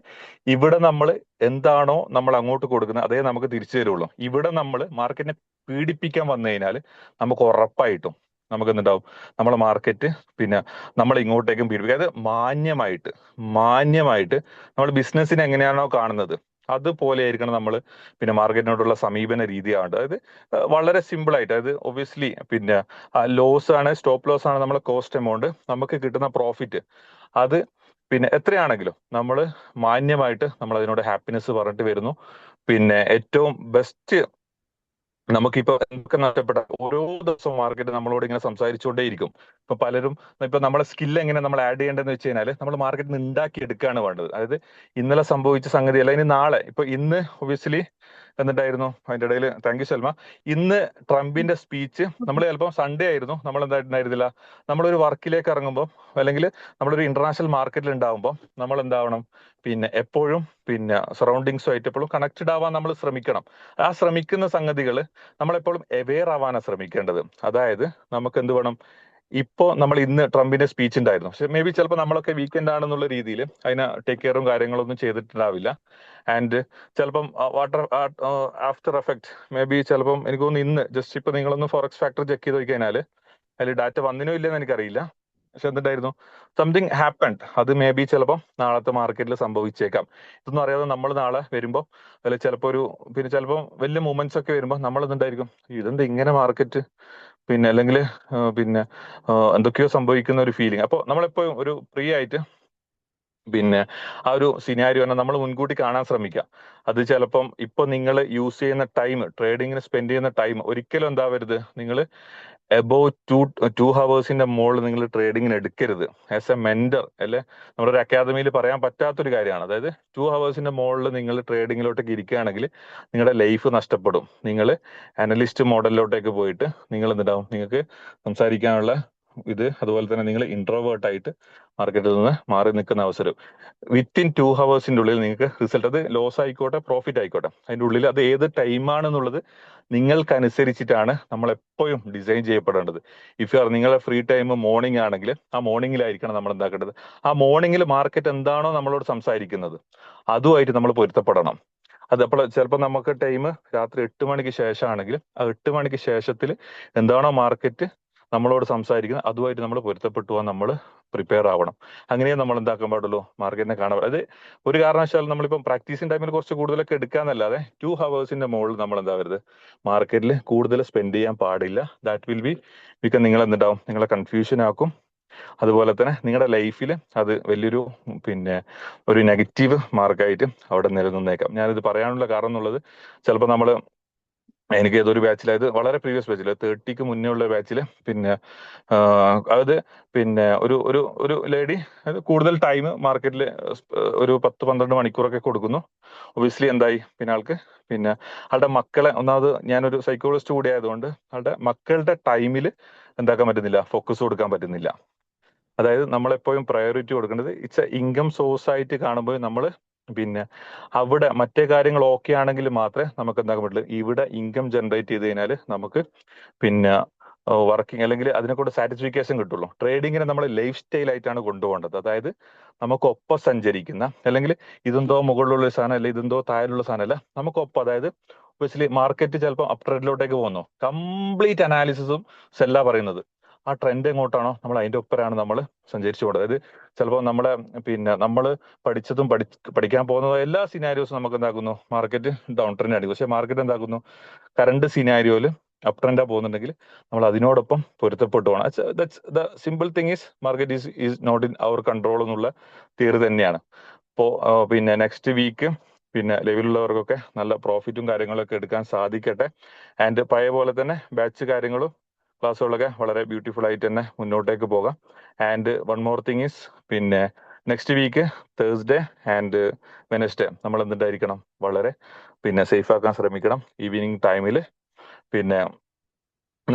ഇവിടെ നമ്മൾ എന്താണോ നമ്മൾ അങ്ങോട്ട് കൊടുക്കുന്നത് അതേ നമുക്ക് തിരിച്ചു തരുള്ളൂ. ഇവിടെ നമ്മൾ മാർക്കറ്റിനെ പീഡിപ്പിക്കാൻ വന്നു കഴിഞ്ഞാൽ നമുക്ക് ഉറപ്പായിട്ടും നമുക്ക് എന്തുണ്ടാവും, നമ്മളെ മാർക്കറ്റ് പിന്നെ നമ്മൾ ഇങ്ങോട്ടേക്കും പീഡിപ്പിക്കുക. അതായത് മാന്യമായിട്ട് നമ്മൾ ബിസിനസ്സിനെ എങ്ങനെയാണോ കാണുന്നത് അതുപോലെ ആയിരിക്കണം നമ്മൾ പിന്നെ മാർക്കറ്റിനോടുള്ള സമീപന രീതിയാണ്. അതായത് വളരെ സിമ്പിൾ ആയിട്ട്, അതായത് ഒബ്വിയസ്ലി പിന്നെ ലോസ് ആണ്, സ്റ്റോപ്പ് ലോസ് ആണ് നമ്മളെ കോസ്റ്റ് എമൗണ്ട്, നമുക്ക് കിട്ടുന്ന പ്രോഫിറ്റ് അത് പിന്നെ എത്രയാണെങ്കിലും നമ്മൾ മാന്യമായിട്ട് നമ്മൾ അതിനോട് ഹാപ്പിനെസ് പറഞ്ഞിട്ട് വരുന്നു. പിന്നെ ഏറ്റവും ബെസ്റ്റ് നമുക്കിപ്പോ എന്തൊക്കെ നഷ്ടപ്പെട്ട ഓരോ ദിവസവും മാർക്കറ്റ് നമ്മളോട് ഇങ്ങനെ സംസാരിച്ചുകൊണ്ടേയിരിക്കും. ഇപ്പൊ പലരും ഇപ്പൊ നമ്മളെ സ്കില്ല് എങ്ങനെ നമ്മൾ ആഡ് ചെയ്യേണ്ടതെന്ന് വെച്ച് കഴിഞ്ഞാൽ നമ്മൾ മാർക്കറ്റിൽ നിന്ന് ഉണ്ടാക്കി എടുക്കുകയാണ് വേണ്ടത്. അതായത് ഇന്നലെ സംഭവിച്ച സംഗതി അല്ല, ഇനി നാളെ. ഇപ്പൊ ഇന്ന് ഒബ്വിയസ്ലി എന്നിട്ടായിരുന്നു അതിന്റെ ഇടയിൽ, താങ്ക് യു സൽമ, ഇന്ന് ട്രംപിന്റെ സ്പീച്ച് നമ്മൾ ചിലപ്പോൾ സൺഡേ ആയിരുന്നു, നമ്മൾ എന്തായിട്ടുണ്ടായിരുന്നില്ല, നമ്മളൊരു വർക്കിലേക്ക് ഇറങ്ങുമ്പോൾ അല്ലെങ്കിൽ നമ്മളൊരു ഇന്റർനാഷണൽ മാർക്കറ്റിൽ ഉണ്ടാകുമ്പോൾ നമ്മൾ എന്താവണം, പിന്നെ എപ്പോഴും പിന്നെ സറൗണ്ടിങ്സുമായിട്ട് എപ്പോഴും കണക്റ്റഡ് ആവാൻ നമ്മൾ ശ്രമിക്കണം. ആ ശ്രമിക്കുന്ന സംഗതികൾ നമ്മളെപ്പോഴും അവെയർ ആവാനാണ് ശ്രമിക്കേണ്ടത്. അതായത് നമുക്ക് എന്ത് വേണം, ഇപ്പോ നമ്മൾ ഇന്ന് ട്രംപിന്റെ സ്പീച്ച് ഉണ്ടായിരുന്നു, പക്ഷെ മേ ബി ചിലപ്പോൾ നമ്മളൊക്കെ വീക്കെൻഡ് ആണെന്നുള്ള രീതിയിൽ അതിനെ ടേക്ക് കെയറും കാര്യങ്ങളൊന്നും ചെയ്തിട്ടുണ്ടാവില്ല. ആൻഡ് ചിലപ്പം water after effect may be ചിലപ്പം എനിക്ക് തോന്നുന്നു ഇന്ന് ജസ്റ്റ് ഇപ്പൊ നിങ്ങളൊന്ന് ഫോറക്സ് ഫാക്ടർ ചെക്ക് ചെയ്ത് നോക്കി കഴിഞ്ഞാൽ അതിൽ ഡാറ്റ വന്നിനോ ഇല്ലെന്ന് എനിക്കറിയില്ല, പക്ഷെ എന്തുണ്ടായിരുന്നു, സംതിങ് ഹാപ്പൻഡ്. അത് മേ ബി ചിലപ്പം നാളത്തെ മാർക്കറ്റിൽ സംഭവിച്ചേക്കാം. ഇതൊന്നും അറിയാതെ നമ്മൾ നാളെ വരുമ്പോൾ അതിൽ ചിലപ്പോൾ പിന്നെ ചിലപ്പോൾ വലിയ മൂവ്മെന്റ്സ് ഒക്കെ വരുമ്പോൾ നമ്മൾ എന്തുണ്ടായിരിക്കും, ഇതെന്താ ഇങ്ങനെ മാർക്കറ്റ് പിന്നെ അല്ലെങ്കിൽ പിന്നെ എന്തൊക്കെയോ സംഭവിക്കുന്ന ഒരു ഫീലിംഗ്. അപ്പോൾ നമ്മളെപ്പോഴും ഒരു ഫ്രീ ആയിട്ട് പിന്നെ ആ ഒരു സിനാരിയോ നമ്മൾ മുൻകൂട്ടി കാണാൻ ശ്രമിക്കുക. അത് ചിലപ്പം ഇപ്പൊ നിങ്ങൾ യൂസ് ചെയ്യുന്ന ടൈം, ട്രേഡിങ്ങിന് സ്പെൻഡ് ചെയ്യുന്ന ടൈം ഒരിക്കലും എന്താവരുത്, നിങ്ങൾ എബോവ് 2 ഹവേഴ്സിന്റെ മുകളിൽ നിങ്ങൾ ട്രേഡിങ്ങിന് എടുക്കരുത്. ആസ് എ മെന്റർ അല്ലെ, നമ്മുടെ ഒരു അക്കാദമിയിൽ പറയാൻ പറ്റാത്തൊരു കാര്യമാണ്. അതായത് 2 ഹവേഴ്സിന്റെ മുകളിൽ നിങ്ങൾ ട്രേഡിങ്ങിലോട്ടേക്ക് ഇരിക്കുകയാണെങ്കിൽ നിങ്ങളുടെ ലൈഫ് നഷ്ടപ്പെടും. നിങ്ങൾ അനലിസ്റ്റ് മോഡലിലോട്ടേക്ക് പോയിട്ട് നിങ്ങൾ എന്തുണ്ടാവും, നിങ്ങൾക്ക് സംസാരിക്കാനുള്ള അതുപോലെ തന്നെ നിങ്ങൾ ഇൻട്രോവേർട്ട് ആയിട്ട് മാർക്കറ്റിൽ നിന്ന് മാറി നിൽക്കുന്ന അവസരം വിത്തിൻ 2 ഹവേഴ്സിന്റെ ഉള്ളിൽ നിങ്ങൾക്ക് റിസൾട്ട്, അത് ലോസ് ആയിക്കോട്ടെ പ്രോഫിറ്റ് ആയിക്കോട്ടെ, അതിന്റെ ഉള്ളിൽ അത് ഏത് ടൈമാണെന്നുള്ളത് നിങ്ങൾക്കനുസരിച്ചിട്ടാണ് നമ്മൾ എപ്പോഴും ഡിസൈൻ ചെയ്യപ്പെടേണ്ടത്. നിങ്ങളുടെ ഫ്രീ ടൈം മോർണിംഗ് ആണെങ്കിൽ ആ മോർണിംഗിലായിരിക്കണം നമ്മൾ എന്താക്കേണ്ടത്. ആ മോർണിംഗിൽ മാർക്കറ്റ് എന്താണോ നമ്മളോട് സംസാരിക്കുന്നത് അതുമായിട്ട് നമ്മൾ പൊരുത്തപ്പെടണം. അതപ്പോൾ ചിലപ്പോൾ നമുക്ക് ടൈം രാത്രി 8 മണിക്ക് ശേഷമാണെങ്കിൽ ആ 8 മണിക്ക് ശേഷത്തിൽ എന്താണോ മാർക്കറ്റ് നമ്മളോട് സംസാരിക്കുന്നത് അതുമായിട്ട് നമ്മൾ പൊരുത്തപ്പെട്ടു പോകാൻ നമ്മൾ പ്രിപ്പയർ ആവണം. അങ്ങനെ നമ്മൾ എന്താക്കാൻ പാടുള്ളൂ, മാർക്കറ്റിനെ കാണാൻ. അത് ഒരു കാരണവശാലും നമ്മളിപ്പം പ്രാക്ടീസിങ് ടൈമിൽ കുറച്ച് കൂടുതലൊക്കെ എടുക്കാന്നല്ലാതെ 2 ഹവേഴ്സിന്റെ മുകളിൽ നമ്മൾ എന്താവരുത്, മാർക്കറ്റിൽ കൂടുതൽ സ്പെൻഡ് ചെയ്യാൻ പാടില്ല. ദാറ്റ് വിൽ ബിക്കം നിങ്ങൾ എന്തുണ്ടാവും, നിങ്ങളെ കൺഫ്യൂഷൻ ആക്കും. അതുപോലെ തന്നെ നിങ്ങളുടെ ലൈഫിൽ അത് വലിയൊരു പിന്നെ ഒരു നെഗറ്റീവ് മാർക്കായിട്ട് അവിടെ നിലനിന്നേക്കാം. ഞാനിത് പറയാനുള്ള കാരണം എന്നുള്ളത്, ചിലപ്പോൾ നമ്മൾ എനിക്ക് ഏതൊരു ബാച്ചിലായത് വളരെ പ്രീവിയസ് ബാച്ചിൽ 30ക്ക് മുന്നേ ഉള്ള ബാച്ചിൽ പിന്നെ അതായത് പിന്നെ ഒരു ലേഡി അത് കൂടുതൽ ടൈം മാർക്കറ്റിൽ ഒരു 10-12 മണിക്കൂറൊക്കെ കൊടുക്കുന്നു. ഒബിയസ്ലി എന്തായി, പിന്നെ ആൾക്ക് പിന്നെ ആളുടെ മക്കളെ, ഒന്നാമത് ഞാനൊരു സൈക്കോളജിസ്റ്റ് കൂടി ആയതുകൊണ്ട് ആളുടെ മക്കളുടെ ടൈമിൽ എന്താക്കാൻ പറ്റുന്നില്ല, ഫോക്കസ് കൊടുക്കാൻ പറ്റുന്നില്ല. അതായത് നമ്മളെപ്പോഴും പ്രയോറിറ്റി കൊടുക്കേണ്ടത് ഇറ്റ്സ് എ ഇൻകം സോഴ്സ് ആയിട്ട് കാണുമ്പോൾ നമ്മൾ പിന്നെ അവിടെ മറ്റേ കാര്യങ്ങൾ ഓക്കെ ആണെങ്കിൽ മാത്രമേ നമുക്ക് എന്താക്കാൻ പറ്റുള്ളൂ. ഇവിടെ ഇൻകം ജനറേറ്റ് ചെയ്ത് കഴിഞ്ഞാൽ നമുക്ക് പിന്നെ വർക്കിംഗ് അല്ലെങ്കിൽ അതിനെക്കൊണ്ട് സാറ്റിസ്ഫിക്കേഷൻ കിട്ടുള്ളൂ. ട്രേഡിങ്ങിനെ നമ്മൾ ലൈഫ് സ്റ്റൈൽ ആയിട്ടാണ് കൊണ്ടുപോകേണ്ടത്. അതായത് നമുക്കൊപ്പം സഞ്ചരിക്കുന്ന, അല്ലെങ്കിൽ ഇതെന്തോ മുകളിലുള്ള സാധനം അല്ല, ഇതെന്തോ താഴെയുള്ള സാധനമല്ല, നമുക്കൊപ്പം. അതായത് ഒബ്വിയസ്ലി മാർക്കറ്റ് ചിലപ്പോൾ അപ് ട്രെൻഡിലോട്ടേക്ക് പോകുന്നു, കംപ്ലീറ്റ് അനാലിസിസും സെല്ലാ പറയുന്നത്, ആ ട്രെൻഡ് എങ്ങോട്ടാണോ നമ്മൾ അതിന്റെ ഒപ്പരാണ് നമ്മൾ സഞ്ചരിച്ചു പോകുന്നത്. അതായത് ചിലപ്പോൾ നമ്മളെ പിന്നെ നമ്മൾ പഠിച്ചതും പഠിക്കാൻ പോകുന്നതും എല്ലാ സിനാരിയോസും നമുക്ക് എന്താക്കുന്നു, മാർക്കറ്റ് ഡൗൺ ട്രെൻഡ് ആയിരിക്കും. പക്ഷെ മാർക്കറ്റ് എന്താക്കുന്നു, കറണ്ട് സിനാരിയോയിൽ അപ് ട്രെൻഡാ പോകുന്നുണ്ടെങ്കിൽ നമ്മൾ അതിനോടൊപ്പം പൊരുത്തപ്പെട്ടു പോകണം. The simple thing is market is not in our control എന്നുള്ള തിയറി തന്നെയാണ്. ഇപ്പോൾ പിന്നെ നെക്സ്റ്റ് വീക്ക് പിന്നെ ലെവലുള്ളവർക്കൊക്കെ നല്ല പ്രോഫിറ്റും കാര്യങ്ങളൊക്കെ എടുക്കാൻ സാധിക്കട്ടെ. ആൻഡ് പഴയ പോലെ തന്നെ ബാച്ച് കാര്യങ്ങളും ക്ലാസ്സുകളൊക്കെ വളരെ ബ്യൂട്ടിഫുൾ ആയിട്ട് തന്നെ മുന്നോട്ടേക്ക് പോകാം. And one more thing is, പിന്നെ next week Thursday and Wednesday നമ്മൾ എന്തുണ്ടായിരിക്കണം, വളരെ പിന്നെ സേഫ് ആക്കാൻ ശ്രമിക്കണം ഈവനിങ് ടൈമിൽ. പിന്നെ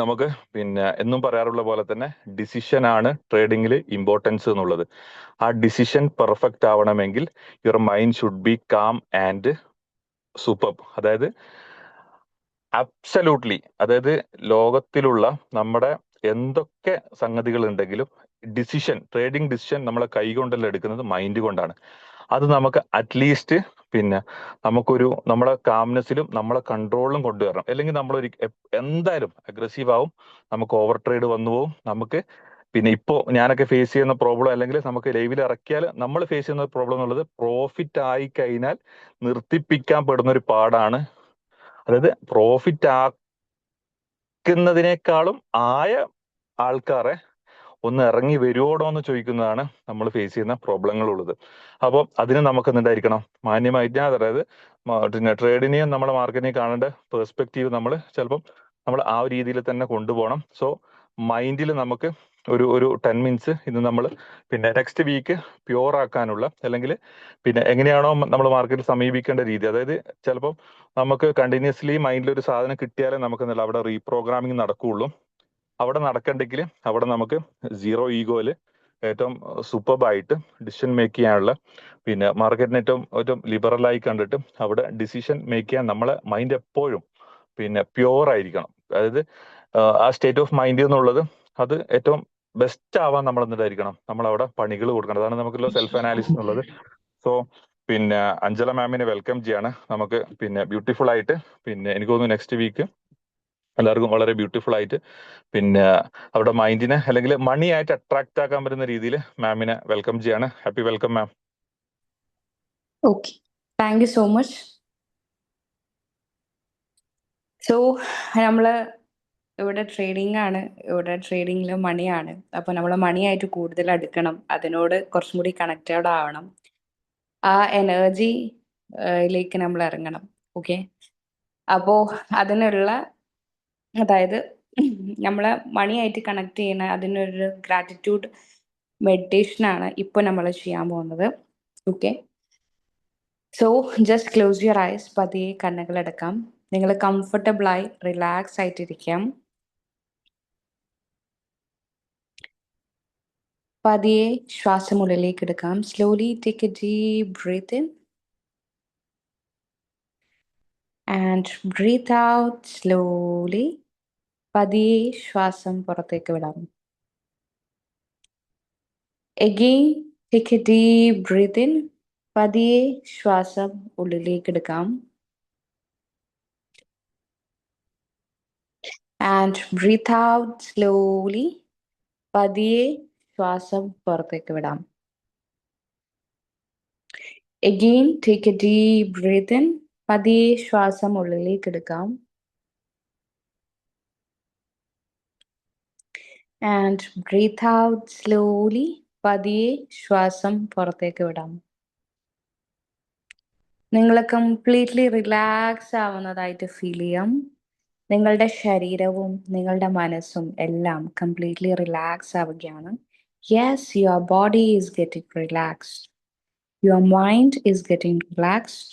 നമുക്ക് പിന്നെ എന്നും പറയാറുള്ള പോലെ തന്നെ ഡിസിഷൻ ആണ് ട്രേഡിങ്ങിൽ ഇമ്പോർട്ടൻസ് എന്നുള്ളത്. ആ ഡിസിഷൻ പെർഫെക്റ്റ് ആവണമെങ്കിൽ your mind should be calm and super. അതായത് അബ്സല്യൂട്ട്ലി, അതായത് ലോകത്തിലുള്ള നമ്മുടെ എന്തൊക്കെ സംഗതികൾ ഉണ്ടെങ്കിലും ട്രേഡിംഗ് ഡിസിഷൻ നമ്മളെ കൈ കൊണ്ടല്ല എടുക്കുന്നത്, മൈൻഡ് കൊണ്ടാണ്. അത് നമുക്ക് അറ്റ്ലീസ്റ്റ് പിന്നെ നമുക്കൊരു നമ്മളെ കാംനെസ്സിലും നമ്മളെ കൺട്രോളിലും കൊണ്ടുവരണം. അല്ലെങ്കിൽ നമ്മൾ എന്തായാലും അഗ്രസീവ് ആവും, നമുക്ക് ഓവർ ട്രേഡ് വന്നു പോവും. നമുക്ക് പിന്നെ ഇപ്പോ ഞാനൊക്കെ ഫേസ് ചെയ്യുന്ന പ്രോബ്ലം, അല്ലെങ്കിൽ നമുക്ക് ലൈവിൽ ഇറക്കിയാൽ നമ്മൾ ഫേസ് ചെയ്യുന്ന പ്രോബ്ലം എന്നുള്ളത്, പ്രോഫിറ്റ് ആയി കഴിഞ്ഞാൽ നിർത്തിപ്പിക്കാൻ പെടുന്ന ഒരു പാടാണ്. അതായത് പ്രോഫിറ്റ് ആക്കുന്നതിനേക്കാളും ആയ ആൾക്കാരെ ഒന്ന് ഇറങ്ങി വരുവോടോ എന്ന് ചോദിക്കുന്നതാണ് നമ്മൾ ഫേസ് ചെയ്യുന്ന പ്രോബ്ലങ്ങളുള്ളത്. അപ്പോൾ അതിന് നമുക്ക് എന്തുണ്ടായിരിക്കണം, മാന്യമായിട്ട്, അതായത് പിന്നെ ട്രേഡിനെയും നമ്മുടെ മാർക്കറ്റിനെയും കാണേണ്ട പെർസ്പെക്റ്റീവ് നമ്മൾ ആ ഒരു രീതിയിൽ തന്നെ കൊണ്ടുപോകണം. സോ മൈൻഡിൽ നമുക്ക് ഒരു 10 മിനിറ്റ്സ് ഇന്ന് നമ്മൾ പിന്നെ നെക്സ്റ്റ് വീക്ക് പ്യൂർ ആക്കാനുള്ള, അല്ലെങ്കിൽ പിന്നെ എങ്ങനെയാണോ നമ്മൾ മാർക്കറ്റ് സമീപിക്കേണ്ട രീതി, അതായത് ചിലപ്പോൾ നമുക്ക് കണ്ടിന്യൂസ്ലി മൈൻഡിൽ ഒരു സാധനം കിട്ടിയാലേ നമുക്ക് അവിടെ റീപ്രോഗ്രാമിംഗ് നടക്കുകയുള്ളൂ. അവിടെ നടക്കണ്ടെങ്കിൽ അവിടെ നമുക്ക് സീറോ ഈഗോയില് ഏറ്റവും സൂപ്പർബായിട്ട് ഡിസിഷൻ മേക്ക് ചെയ്യാനുള്ള, പിന്നെ മാർക്കറ്റിനെ ഏറ്റവും ലിബറലായി കണ്ടിട്ട് അവിടെ ഡിസിഷൻ മേക്ക് ചെയ്യാൻ നമ്മളെ മൈൻഡ് എപ്പോഴും പിന്നെ പ്യുവർ ആയിരിക്കണം. അതായത് ആ സ്റ്റേറ്റ് ഓഫ് മൈൻഡ് എന്നുള്ളത് അത് ഏറ്റവും ബെസ്റ്റ് ആവാൻ നമ്മൾ എന്തായിരിക്കണം, നമ്മൾ അവിടെ പണികൾ കൊടുക്കണം. അതാണ് നമുക്കുള്ള സെൽഫ് അനാലിസിസ് എന്നുള്ളത്. സോ പിന്നെ അഞ്ജല മാമിനെ വെൽക്കം ചെയ്യാണ്. നമുക്ക് പിന്നെ ബ്യൂട്ടിഫുൾ ആയിട്ട്, പിന്നെ എനിക്ക് തോന്നുന്നു നെക്സ്റ്റ് വീക്ക് എല്ലാവർക്കും വളരെ ബ്യൂട്ടിഫുൾ ആയിട്ട് പിന്നെ അവരുടെ മൈൻഡിനെ അല്ലെങ്കിൽ മണി ആയിട്ട് അട്രാക്ട് ആക്കാൻ പറ്റുന്ന രീതിയിൽ മാമിനെ വെൽക്കം ചെയ്യാണ്. Happy welcome ma'am. Okay, thank you so much. So നമ്മള് ഇവിടെ ട്രേഡിംഗ് ആണ്, ഇവിടെ ട്രേഡിങ്ങിൽ മണിയാണ്. അപ്പോൾ നമ്മൾ മണിയായിട്ട് കൂടുതൽ അടുക്കണം, അതിനോട് കുറച്ചും കൂടി കണക്റ്റഡ് ആവണം, ആ എനർജിയിലേക്ക് നമ്മൾ ഇറങ്ങണം. ഓക്കെ, അപ്പോൾ അതിനുള്ള, അതായത് നമ്മൾ മണിയായിട്ട് കണക്ട് ചെയ്യുന്ന അതിനൊരു ഗ്രാറ്റിറ്റ്യൂഡ് മെഡിറ്റേഷനാണ് ഇപ്പോൾ നമ്മൾ ചെയ്യാൻ പോകുന്നത്. Okay, so just close your eyes, പതിയെ കണ്ണുകളടക്കാം. നിങ്ങൾ കംഫർട്ടബിളായി റിലാക്സ് ആയിട്ടിരിക്കാം. പതിയെ ശ്വാസം ഉള്ളിലേക്ക് എടുക്കാം. Slowly take a deep breath in and breath out slowly. പതിയെ ശ്വാസം പുറത്തേക്ക് വിടാം. Again take a deep breath in. പതിയെ ശ്വാസം ഉള്ളിലേക്ക് എടുക്കാം ആൻഡ് ബ്രീത്ത് ഔട്ട് സ്ലോലി. പതിയെ ശ്വാസം പുറത്തേക്ക് വിടാം. Again take a deep breath in. പതിയെ ശ്വാസം ഉള്ളിലേക്ക് എടുക്കാം ആൻഡ് ബ്രീത്ത് ഔട്ട് സ്ലോലി. പതിയെ ശ്വാസം പുറത്തേക്ക് വിടാം. നിങ്ങൾ കംപ്ലീറ്റ്ലി റിലാക്സ് ആവുന്നതായിട്ട് ഫീൽ ചെയ്യാം. നിങ്ങളുടെ ശരീരവും നിങ്ങളുടെ മനസ്സും എല്ലാം കംപ്ലീറ്റ്ലി റിലാക്സ് ആവുകയാണ്. Yes, your body is getting relaxed, your mind is getting relaxed.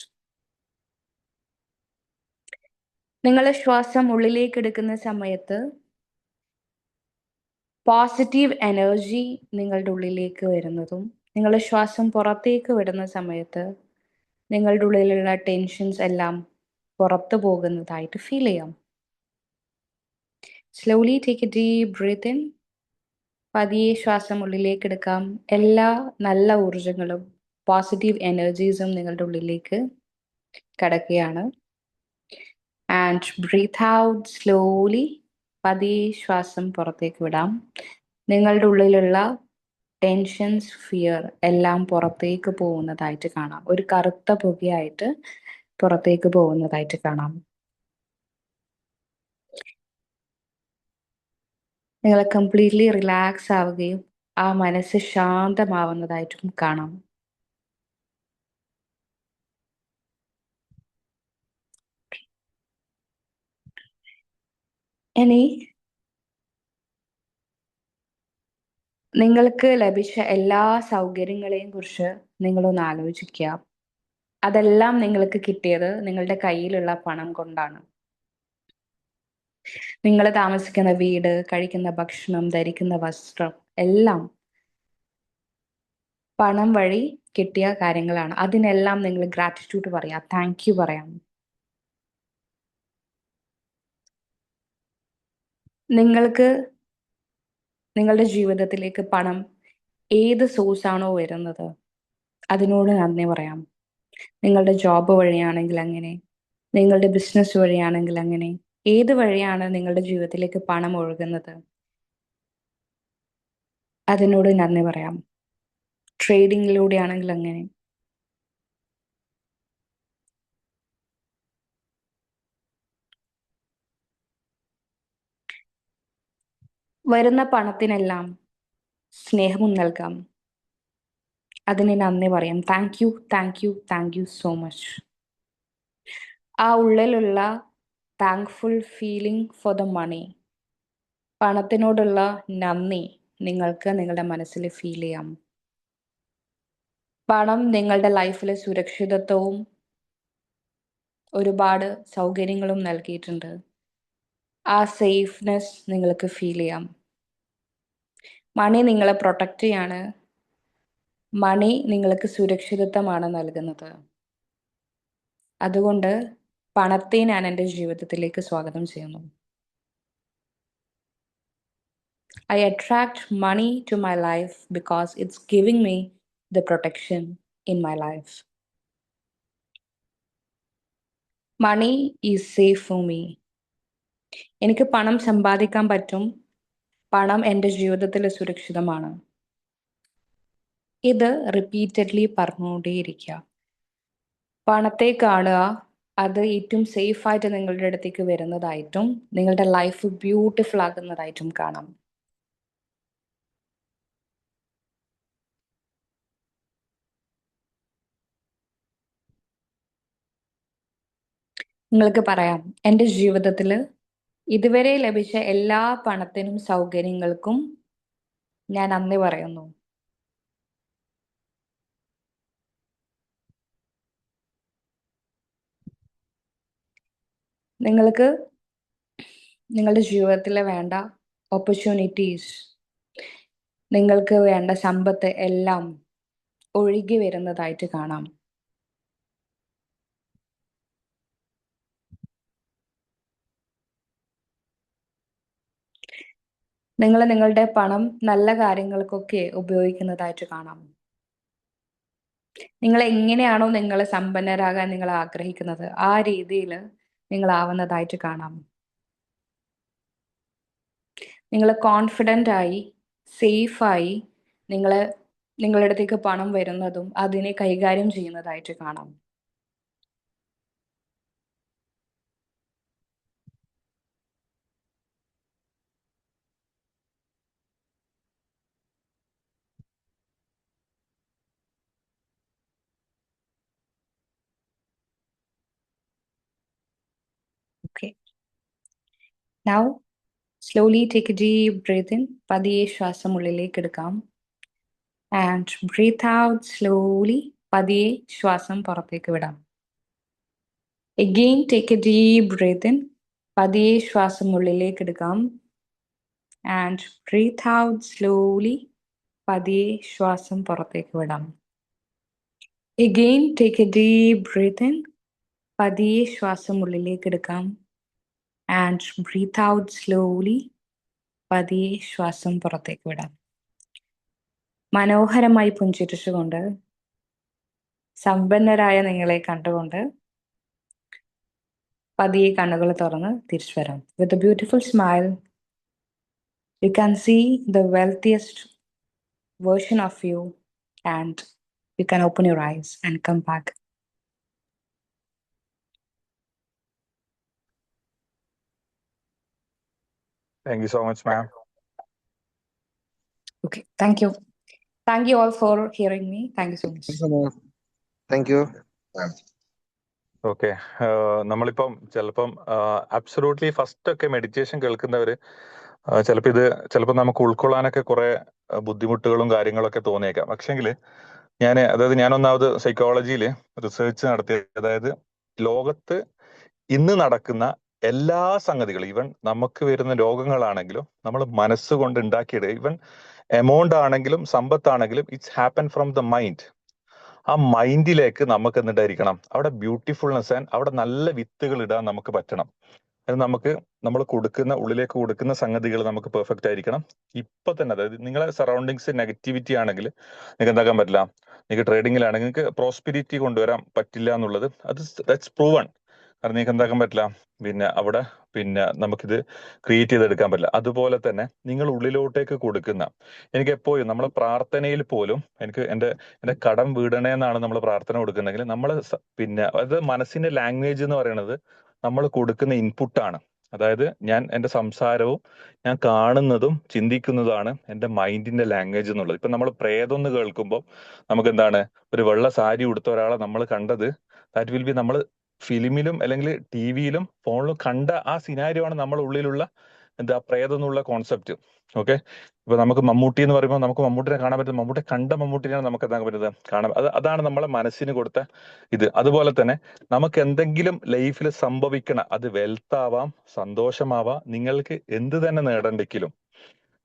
നിങ്ങൾ ശ്വാസം ഉള്ളിലേക്ക് എടുക്കുന്ന സമയത്ത് പോസിറ്റീവ് എനർജി നിങ്ങളുടെ ഉള്ളിലേക്ക് വരുന്നതും, നിങ്ങൾ ശ്വാസം പുറത്തേക്ക് വിടുന്ന സമയത്ത് നിങ്ങളുടെ ഉള്ളിലുള്ള ടെൻഷൻസ് എല്ലാം പുറത്തു പോകുന്നതായിട്ട് ഫീൽ ചെയ്യാം. Slowly take a deep breath in. പതിയെ ശ്വാസം ഉള്ളിലേക്ക് എടുക്കാം. എല്ലാ നല്ല ഊർജങ്ങളും പോസിറ്റീവ് എനർജീസും നിങ്ങളുടെ ഉള്ളിലേക്ക് കടക്കുകയാണ്. And breath out slowly. പതിയെ ശ്വാസം പുറത്തേക്ക് വിടാം. നിങ്ങളുടെ ഉള്ളിലുള്ള ടെൻഷൻസ്, ഫിയർ എല്ലാം പുറത്തേക്ക് പോകുന്നതായിട്ട് കാണാം. ഒരു കറുത്ത പുകയായിട്ട് പുറത്തേക്ക് പോകുന്നതായിട്ട് കാണാം. നിങ്ങൾ കംപ്ലീറ്റ്ലി റിലാക്സ് ആവുകയും ആ മനസ്സ് ശാന്തമാവുന്നതായിട്ടും കാണാം. ഇനി നിങ്ങൾക്ക് ലഭിച്ച എല്ലാ സൗകര്യങ്ങളെയും കുറിച്ച് നിങ്ങളൊന്ന് ആലോചിക്കുക. അതെല്ലാം നിങ്ങൾക്ക് കിട്ടിയത് നിങ്ങളുടെ കയ്യിലുള്ള പണം കൊണ്ടാണ്. നിങ്ങൾ താമസിക്കുന്ന വീട്, കഴിക്കുന്ന ഭക്ഷണം, ധരിക്കുന്ന വസ്ത്രം എല്ലാം പണം വഴി കിട്ടിയ കാര്യങ്ങളാണ്. അതിനെല്ലാം നിങ്ങൾ ഗ്രാറ്റിറ്റ്യൂഡ് പറയാം, താങ്ക് യു പറയാം. നിങ്ങൾക്ക് നിങ്ങളുടെ ജീവിതത്തിലേക്ക് പണം ഏത് സോഴ്സ് ആണോ വരുന്നത് അതിനോട് നന്ദി പറയാം. നിങ്ങളുടെ ജോബ് വഴിയാണെങ്കിൽ അങ്ങനെ, നിങ്ങളുടെ ബിസിനസ് വഴിയാണെങ്കിൽ അങ്ങനെ, ഏത് വഴിയാണ് നിങ്ങളുടെ ജീവിതത്തിലേക്ക് പണം ഒഴുകുന്നത് അതിനോട് നന്ദി പറയാം. ട്രേഡിങ്ങിലൂടെ ആണെങ്കിൽ അങ്ങനെ. വരുന്ന പണത്തിനെല്ലാം സ്നേഹവും നൽകാം. അതിന് നന്ദി പറയാം. Thank you, thank you, thank you so much. ആ ഉള്ളിലുള്ള thankful feeling for the money, പണത്തിനോടുള്ള നന്ദി നിങ്ങൾക്ക് നിങ്ങളുടെ മനസ്സിൽ ഫീൽ ചെയ്യാം. പണം നിങ്ങളുടെ ലൈഫിൽ സുരക്ഷിതത്വവും ഒരുപാട് സൗകര്യങ്ങളും നൽകിയിട്ടുണ്ട്. ആ സേഫ്നെസ് നിങ്ങൾക്ക് ഫീൽ ചെയ്യാം. മണി നിങ്ങളെ പ്രൊട്ടക്റ്റ് ചെയ്യാണ്. മണി നിങ്ങൾക്ക് സുരക്ഷിതത്വമാണ് നൽകുന്നത്. അതുകൊണ്ട് പണത്തെ ഞാൻ എൻ്റെ ജീവിതത്തിലേക്ക് സ്വാഗതം ചെയ്യുന്നു. I attract money to my life because it's giving me the protection in my life. Money is safe for me. എനിക്ക് പണം സമ്പാദിക്കാൻ പറ്റും. പണം എൻ്റെ ജീവിതത്തിൽ സുരക്ഷിതമാണ്. ഇത് റിപ്പീറ്റഡ്ലി പറഞ്ഞുകൊണ്ടേയിരിക്കുക. പണത്തെ കാണുക, അത് ഏറ്റവും സേഫ് ആയിട്ട് നിങ്ങളുടെ അടുത്തേക്ക് വരുന്നതായിട്ടും നിങ്ങളുടെ ലൈഫ് ബ്യൂട്ടിഫുൾ ആകുന്നതായിട്ടും കാണാം. നിങ്ങൾക്ക് പറയാം, എൻ്റെ ജീവിതത്തിൽ ഇതുവരെ ലഭിച്ച എല്ലാ പണത്തിനും സൗകര്യങ്ങൾക്കും ഞാൻ നന്ദി പറയുന്നു. നിങ്ങൾക്ക് നിങ്ങളുടെ ജീവിതത്തിൽ വേണ്ട ഓപ്പർച്യൂണിറ്റീസ്, നിങ്ങൾക്ക് വേണ്ട സമ്പത്ത് എല്ലാം ഒഴുകി വരുന്നതായിട്ട് കാണാം. നിങ്ങൾ നിങ്ങളുടെ പണം നല്ല കാര്യങ്ങൾക്കൊക്കെ ഉപയോഗിക്കുന്നതായിട്ട് കാണാം. നിങ്ങൾ എങ്ങനെയാണോ നിങ്ങൾ സമ്പന്നരാകാൻ നിങ്ങൾ ആഗ്രഹിക്കുന്നത് ആ രീതിയിൽ നിങ്ങൾ ആവുന്നതായിട്ട് കാണാം. നിങ്ങൾ കോൺഫിഡൻ്റ് ആയി, സേഫായി നിങ്ങളുടെ അടുത്തേക്ക് പണം വരുന്നതും അതിനെ കൈകാര്യം ചെയ്യുന്നതായിട്ട് കാണാം. Okay. Now, slowly take a deep breath in. പതിയെ ശ്വാസം ഉള്ളിലേക്ക് എടുക്കാം. And breathe out slowly. പതിയെ ശ്വാസം പുറത്തേക്ക് വിടാം. Again, take a deep breath in. പതിയെ ശ്വാസം ഉള്ളിലേക്ക് എടുക്കാം. And breathe out slowly. പതിയെ ശ്വാസം പുറത്തേക്ക് വിടാം. Again, take a deep breath in. പതിയെ ശ്വാസം ഉള്ളിലേക്ക് എടുക്കാം. And breathe out slowly. പതിയെ ശ്വാസം പുറത്തേക്ക് വിടാം. മനോഹരമായി പുഞ്ചിരിച്ചുകൊണ്ട് സമ്പന്നരായ നിങ്ങളെ കണ്ടുകൊണ്ട് പതിയെ കണ്ണുകൾ തുറന്ന് തിരിച്ചു വരാം. With a beautiful smile, you can see the wealthiest version of you and you can open your eyes and come back. Thank you so much, ma'am. Okay, thank you. Thank you all for hearing me. Thank you so much. Thank you. Okay. നമ്മളിപ്പം ചിലപ്പം absolutely first ഒക്കെ meditation കേൾക്കുന്നവര് ചിലപ്പോൾ നമുക്ക് ഉൾക്കൊള്ളാനൊക്കെ കുറെ ബുദ്ധിമുട്ടുകളും കാര്യങ്ങളൊക്കെ തോന്നിയേക്കാം. പക്ഷെങ്കിൽ ഞാനൊന്നാമത് സൈക്കോളജിയിൽ റിസർച്ച് നടത്തിയ, അതായത് ലോകത്ത് ഇന്ന് നടക്കുന്ന എല്ലാ സംഗതികളും, ഈവൻ നമുക്ക് വരുന്ന രോഗങ്ങളാണെങ്കിലും നമ്മൾ മനസ്സുകൊണ്ട് ഉണ്ടാക്കിയത്, ഈവൻ എമൗണ്ട് ആണെങ്കിലും സമ്പത്താണെങ്കിലും, it's happen from the mind. ആ മൈൻഡിലേക്ക് നമുക്ക് എന്നിട്ടായിരിക്കണം അവിടെ ബ്യൂട്ടിഫുൾനെസ് ആൻഡ് അവിടെ നല്ല വിത്തുകൾ ഇടാൻ നമുക്ക് പറ്റണം. അത് നമ്മൾ ഉള്ളിലേക്ക് കൊടുക്കുന്ന സംഗതികൾ നമുക്ക് പെർഫെക്റ്റ് ആയിരിക്കണം. ഇപ്പൊ തന്നെ, അതായത് നിങ്ങളെ സറൗണ്ടിങ്സ് നെഗറ്റിവിറ്റി ആണെങ്കിൽ നിങ്ങൾക്ക് എന്താക്കാൻ പറ്റില്ല. നിങ്ങൾക്ക് ട്രേഡിങ്ങിലാണെങ്കിൽ നിങ്ങൾക്ക് പ്രോസ്പിരിറ്റി കൊണ്ടുവരാൻ പറ്റില്ല എന്നുള്ളത് ദാറ്റ്സ് പ്രൂവൺ. കാരണം നിങ്ങൾക്ക് എന്താക്കാൻ പറ്റില്ല, അവിടെ നമുക്കിത് ക്രിയേറ്റ് ചെയ്തെടുക്കാൻ പറ്റില്ല. അതുപോലെ തന്നെ നിങ്ങൾ ഉള്ളിലോട്ടേക്ക് കൊടുക്കുന്ന, എനിക്ക് എപ്പോഴും നമ്മളെ പ്രാർത്ഥനയിൽ പോലും എനിക്ക് എന്റെ കടം വീടണേ എന്നാണ് നമ്മൾ പ്രാർത്ഥന കൊടുക്കുന്നെങ്കിൽ നമ്മൾ അത് മനസ്സിന്റെ ലാംഗ്വേജ് എന്ന് പറയുന്നത് നമ്മൾ കൊടുക്കുന്ന ഇൻപുട്ടാണ്. അതായത് എന്റെ സംസാരവും ഞാൻ കാണുന്നതും ചിന്തിക്കുന്നതാണ് എന്റെ മൈൻഡിന്റെ ലാംഗ്വേജ് എന്നുള്ളത്. ഇപ്പൊ നമ്മൾ പ്രേതം എന്ന് കേൾക്കുമ്പോൾ നമുക്ക് എന്താണ്, ഒരു വെള്ള സാരി ഉടുത്ത ഒരാളെ നമ്മൾ കണ്ടത്, ദാറ്റ് വിൽ ബി നമ്മൾ ഫിലിമിലും അല്ലെങ്കിൽ ടിവിയിലും ഫോണിലും കണ്ട ആ സിനാരിയോ ആണ് നമ്മുടെ ഉള്ളിലുള്ള പ്രേതം എന്നുള്ള കോൺസെപ്റ്റ്. ഓക്കെ. ഇപ്പൊ നമുക്ക് മമ്മൂട്ടി എന്ന് പറയുമ്പോൾ നമുക്ക് മമ്മൂട്ടിനെ കാണാൻ പറ്റും, മമ്മൂട്ടിനെയാണ് നമുക്ക് എന്താക്കാൻ പറ്റുന്നത്, കാണാൻ. അതാണ് നമ്മളെ മനസ്സിന് കൊടുത്ത ഇത്. അതുപോലെ തന്നെ നമുക്ക് എന്തെങ്കിലും ലൈഫിൽ സംഭവിക്കണം, അത് വെൽത്ത് ആവാം, സന്തോഷമാവാം, നിങ്ങൾക്ക് എന്ത് തന്നെ നേടണ്ടെങ്കിലും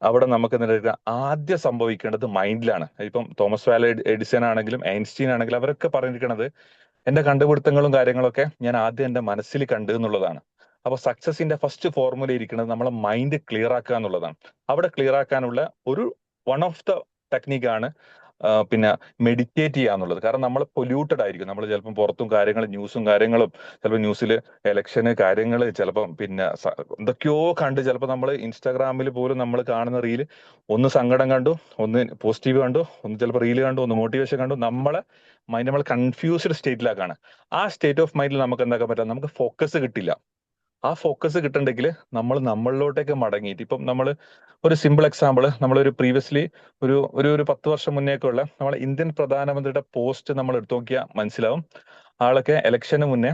അവിടെ നമുക്ക് ആദ്യം സംഭവിക്കേണ്ടത് മൈൻഡിലാണ്. ഇപ്പം തോമസ് വാല എഡിസൺ ആണെങ്കിലും ഐൻസ്റ്റീൻ ആണെങ്കിലും അവരൊക്കെ പറഞ്ഞിരിക്കുന്നത്, എന്റെ കണ്ടുപിടുത്തങ്ങളും കാര്യങ്ങളൊക്കെ ഞാൻ ആദ്യം എന്റെ മനസ്സിൽ കണ്ടു എന്നുള്ളതാണ്. അപ്പൊ സക്സസിന്റെ ഫസ്റ്റ് ഫോർമുല ഇരിക്കുന്നത് നമ്മളെ മൈൻഡ് ക്ലിയർ ആക്കുക എന്നുള്ളതാണ്. അവിടെ ക്ലിയർ ആക്കാനുള്ള വൺ ഓഫ് ദ ടെക്നിക്കാണ് മെഡിറ്റേറ്റ് ചെയ്യുക എന്നുള്ളത്. കാരണം നമ്മൾ പൊല്യൂട്ടഡ് ആയിരിക്കും. നമ്മൾ ചിലപ്പോൾ പുറത്തും ന്യൂസും കാര്യങ്ങളും, ചിലപ്പോൾ ന്യൂസിൽ ഇലക്ഷന് കാര്യങ്ങൾ, ചിലപ്പം എന്തൊക്കെയോ കണ്ട്, ചിലപ്പോൾ നമ്മൾ ഇൻസ്റ്റാഗ്രാമിൽ പോലും നമ്മൾ കാണുന്ന റീല്, ഒന്ന് സങ്കടം കണ്ടു, ഒന്ന് പോസിറ്റീവ് കണ്ടു, ഒന്ന് ചിലപ്പോൾ റീല് കണ്ടു, ഒന്ന് മോട്ടിവേഷൻ കണ്ടു, നമ്മൾ കൺഫ്യൂസ്ഡ് സ്റ്റേറ്റിലാക്കാണ്. ആ സ്റ്റേറ്റ് ഓഫ് മൈൻഡിൽ നമുക്ക് എന്താക്കാൻ പറ്റില്ല, നമുക്ക് ഫോക്കസ് കിട്ടില്ല. ആ ഫോക്കസ് കിട്ടണ്ടെങ്കിൽ നമ്മൾ നമ്മളിലോട്ടേക്ക് മടങ്ങിയിട്ട്, ഇപ്പം നമ്മൾ ഒരു സിമ്പിൾ എക്സാമ്പിൾ, നമ്മളൊരു പ്രീവിയസ്ലി ഒരു 10 വർഷം മുന്നേക്കുള്ള നമ്മളെ ഇന്ത്യൻ പ്രധാനമന്ത്രിയുടെ പോസ്റ്റ് നമ്മൾ എടുത്തു നോക്കിയാൽ മനസ്സിലാവും. ആളൊക്കെ ഇലക്ഷന് മുന്നേ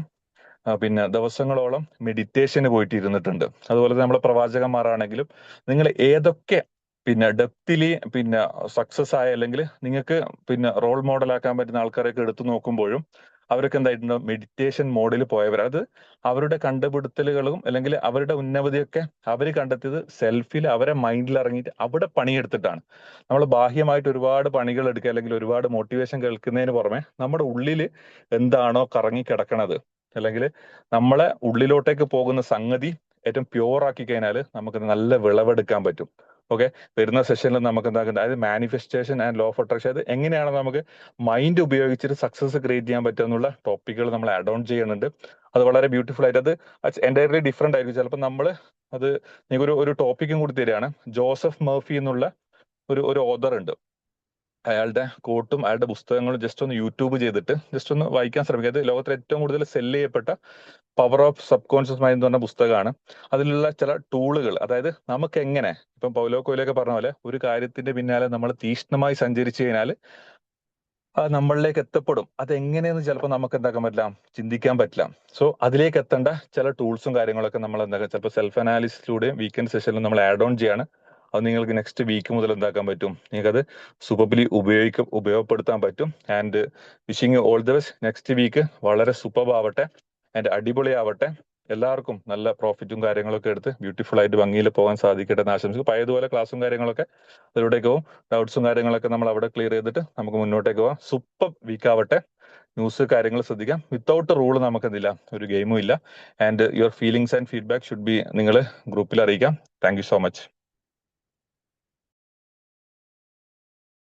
ദിവസങ്ങളോളം മെഡിറ്റേഷന് പോയിട്ട് ഇരുന്നിട്ടുണ്ട്. അതുപോലെ തന്നെ നമ്മളെ പ്രവാചകന്മാരാണെങ്കിലും, നിങ്ങൾ ഏതൊക്കെ ഡെപ്തിലി സക്സസ് ആയ, അല്ലെങ്കിൽ നിങ്ങൾക്ക് റോൾ മോഡൽ ആക്കാൻ പറ്റുന്ന ആൾക്കാരൊക്കെ എടുത്തു നോക്കുമ്പോഴും അവരൊക്കെ എന്തായിട്ടുണ്ട്, മെഡിറ്റേഷൻ മോഡിൽ പോയവർ. അത് അവരുടെ കണ്ടുപിടുത്തലുകളും അല്ലെങ്കിൽ അവരുടെ ഉന്നതിയൊക്കെ അവർ കണ്ടെത്തിയത് സെൽഫിൽ, അവരെ മൈൻഡിൽ ഇറങ്ങിയിട്ട് അവിടെ പണിയെടുത്തിട്ടാണ്. നമ്മൾ ബാഹ്യമായിട്ട് ഒരുപാട് പണികൾ എടുക്കുക അല്ലെങ്കിൽ ഒരുപാട് മോട്ടിവേഷൻ കേൾക്കുന്നതിന് പുറമെ നമ്മുടെ ഉള്ളിൽ എന്താണോ കറങ്ങി കിടക്കണത്, അല്ലെങ്കിൽ നമ്മളെ ഉള്ളിലോട്ടേക്ക് പോകുന്ന സംഗതി ഏറ്റവും പ്യൂർ ആക്കി കഴിഞ്ഞാൽ നമുക്ക് നല്ല വിളവെടുക്കാൻ പറ്റും. ഓക്കെ. വരുന്ന സെഷനിൽ നമുക്ക് എന്താക്കുന്നത്, അതായത് manifestation and law of attraction, അത് എങ്ങനെയാണ് നമുക്ക് മൈൻഡ് ഉപയോഗിച്ചിട്ട് സക്സസ് ക്രിയേറ്റ് ചെയ്യാൻ പറ്റുക എന്നുള്ള ടോപ്പിക്കുകൾ നമ്മൾ ആഡ് ഓൺ ചെയ്യുന്നുണ്ട്. അത് വളരെ ബ്യൂട്ടിഫുൾ ആയിട്ട്, അത് എൻറ്റയർലി ഡിഫറെന്റ് ആയിരിക്കും. ചിലപ്പോൾ നമ്മൾ നിങ്ങൾക്ക് ഒരു ടോപ്പിക്കും കൂടി തരികയാണ്. ജോസഫ് മർഫി എന്നുള്ള ഒരു ഓഥർ ഉണ്ട്. അയാളുടെ കോട്ടും അയാളുടെ പുസ്തകങ്ങളും ജസ്റ്റ് ഒന്ന് യൂട്യൂബ് ചെയ്തിട്ട് ജസ്റ്റ് ഒന്ന് വായിക്കാൻ ശ്രമിക്കുക. അത് ലോകത്തിലെ ഏറ്റവും കൂടുതൽ സെല്ല് ചെയ്യപ്പെട്ട power of sub conscious mind എന്ന് പറഞ്ഞ പുസ്തകമാണ്. അതിലുള്ള ചില ടൂളുകൾ, അതായത് നമുക്ക് എങ്ങനെ, ഇപ്പം പൗലോ കൊയ്ലോയൊക്കെ പറഞ്ഞ പോലെ, ഒരു കാര്യത്തിന്റെ പിന്നാലെ നമ്മൾ തീക്ഷ്ണമായി സഞ്ചരിച്ചു കഴിഞ്ഞാൽ അത് നമ്മളിലേക്ക് എത്തപ്പെടും. അതെങ്ങനെയെന്ന് ചിലപ്പോൾ നമുക്ക് എന്താക്കാൻ പറ്റില്ല, ചിന്തിക്കാൻ പറ്റില്ല. സോ അതിലേക്ക് എത്തേണ്ട ചില ടൂൾസും കാര്യങ്ങളൊക്കെ നമ്മൾ എന്താക്കുക, ചിലപ്പോൾ സെൽഫ് അനാലിസിലൂടെയും വീക്കെൻഡ് സെഷനിലും നമ്മൾ ആഡ് ഓൺ ചെയ്യാണ്. അത് നിങ്ങൾക്ക് നെക്സ്റ്റ് വീക്ക് മുതൽ എന്താക്കാൻ പറ്റും, നിങ്ങൾക്കത് സൂപ്പർബിലി ഉപയോഗപ്പെടുത്താൻ പറ്റും. And wishing you all the best. Next week വളരെ സൂപ്പർബ് ആവട്ടെ ആൻഡ് അടിപൊളിയാവട്ടെ. എല്ലാവർക്കും നല്ല പ്രോഫിറ്റും കാര്യങ്ങളൊക്കെ എടുത്ത് ബ്യൂട്ടിഫുൾ ആയിട്ട് ഭംഗിയിൽ പോകാൻ സാധിക്കട്ടെ എന്ന് ആശംസിക്കും. പഴയതുപോലെ ക്ലാസ്സും കാര്യങ്ങളൊക്കെ അതിലൂടെയൊക്കെ പോകും. ഡൗട്ട്സും കാര്യങ്ങളൊക്കെ നമ്മൾ അവിടെ ക്ലിയർ ചെയ്തിട്ട് നമുക്ക് മുന്നോട്ടേക്ക് പോകാം. സൂപ്പർ വീക്ക് ആവട്ടെ. ന്യൂസ് കാര്യങ്ങൾ ശ്രദ്ധിക്കാം. വിത്തൗട്ട് റൂൾ നമുക്ക് എന്തില്ല, ഒരു ഗെയിമും ഇല്ല. And your feelings and feedback should be നിങ്ങൾ ഗ്രൂപ്പിൽ അറിയിക്കാം. Thank you so much.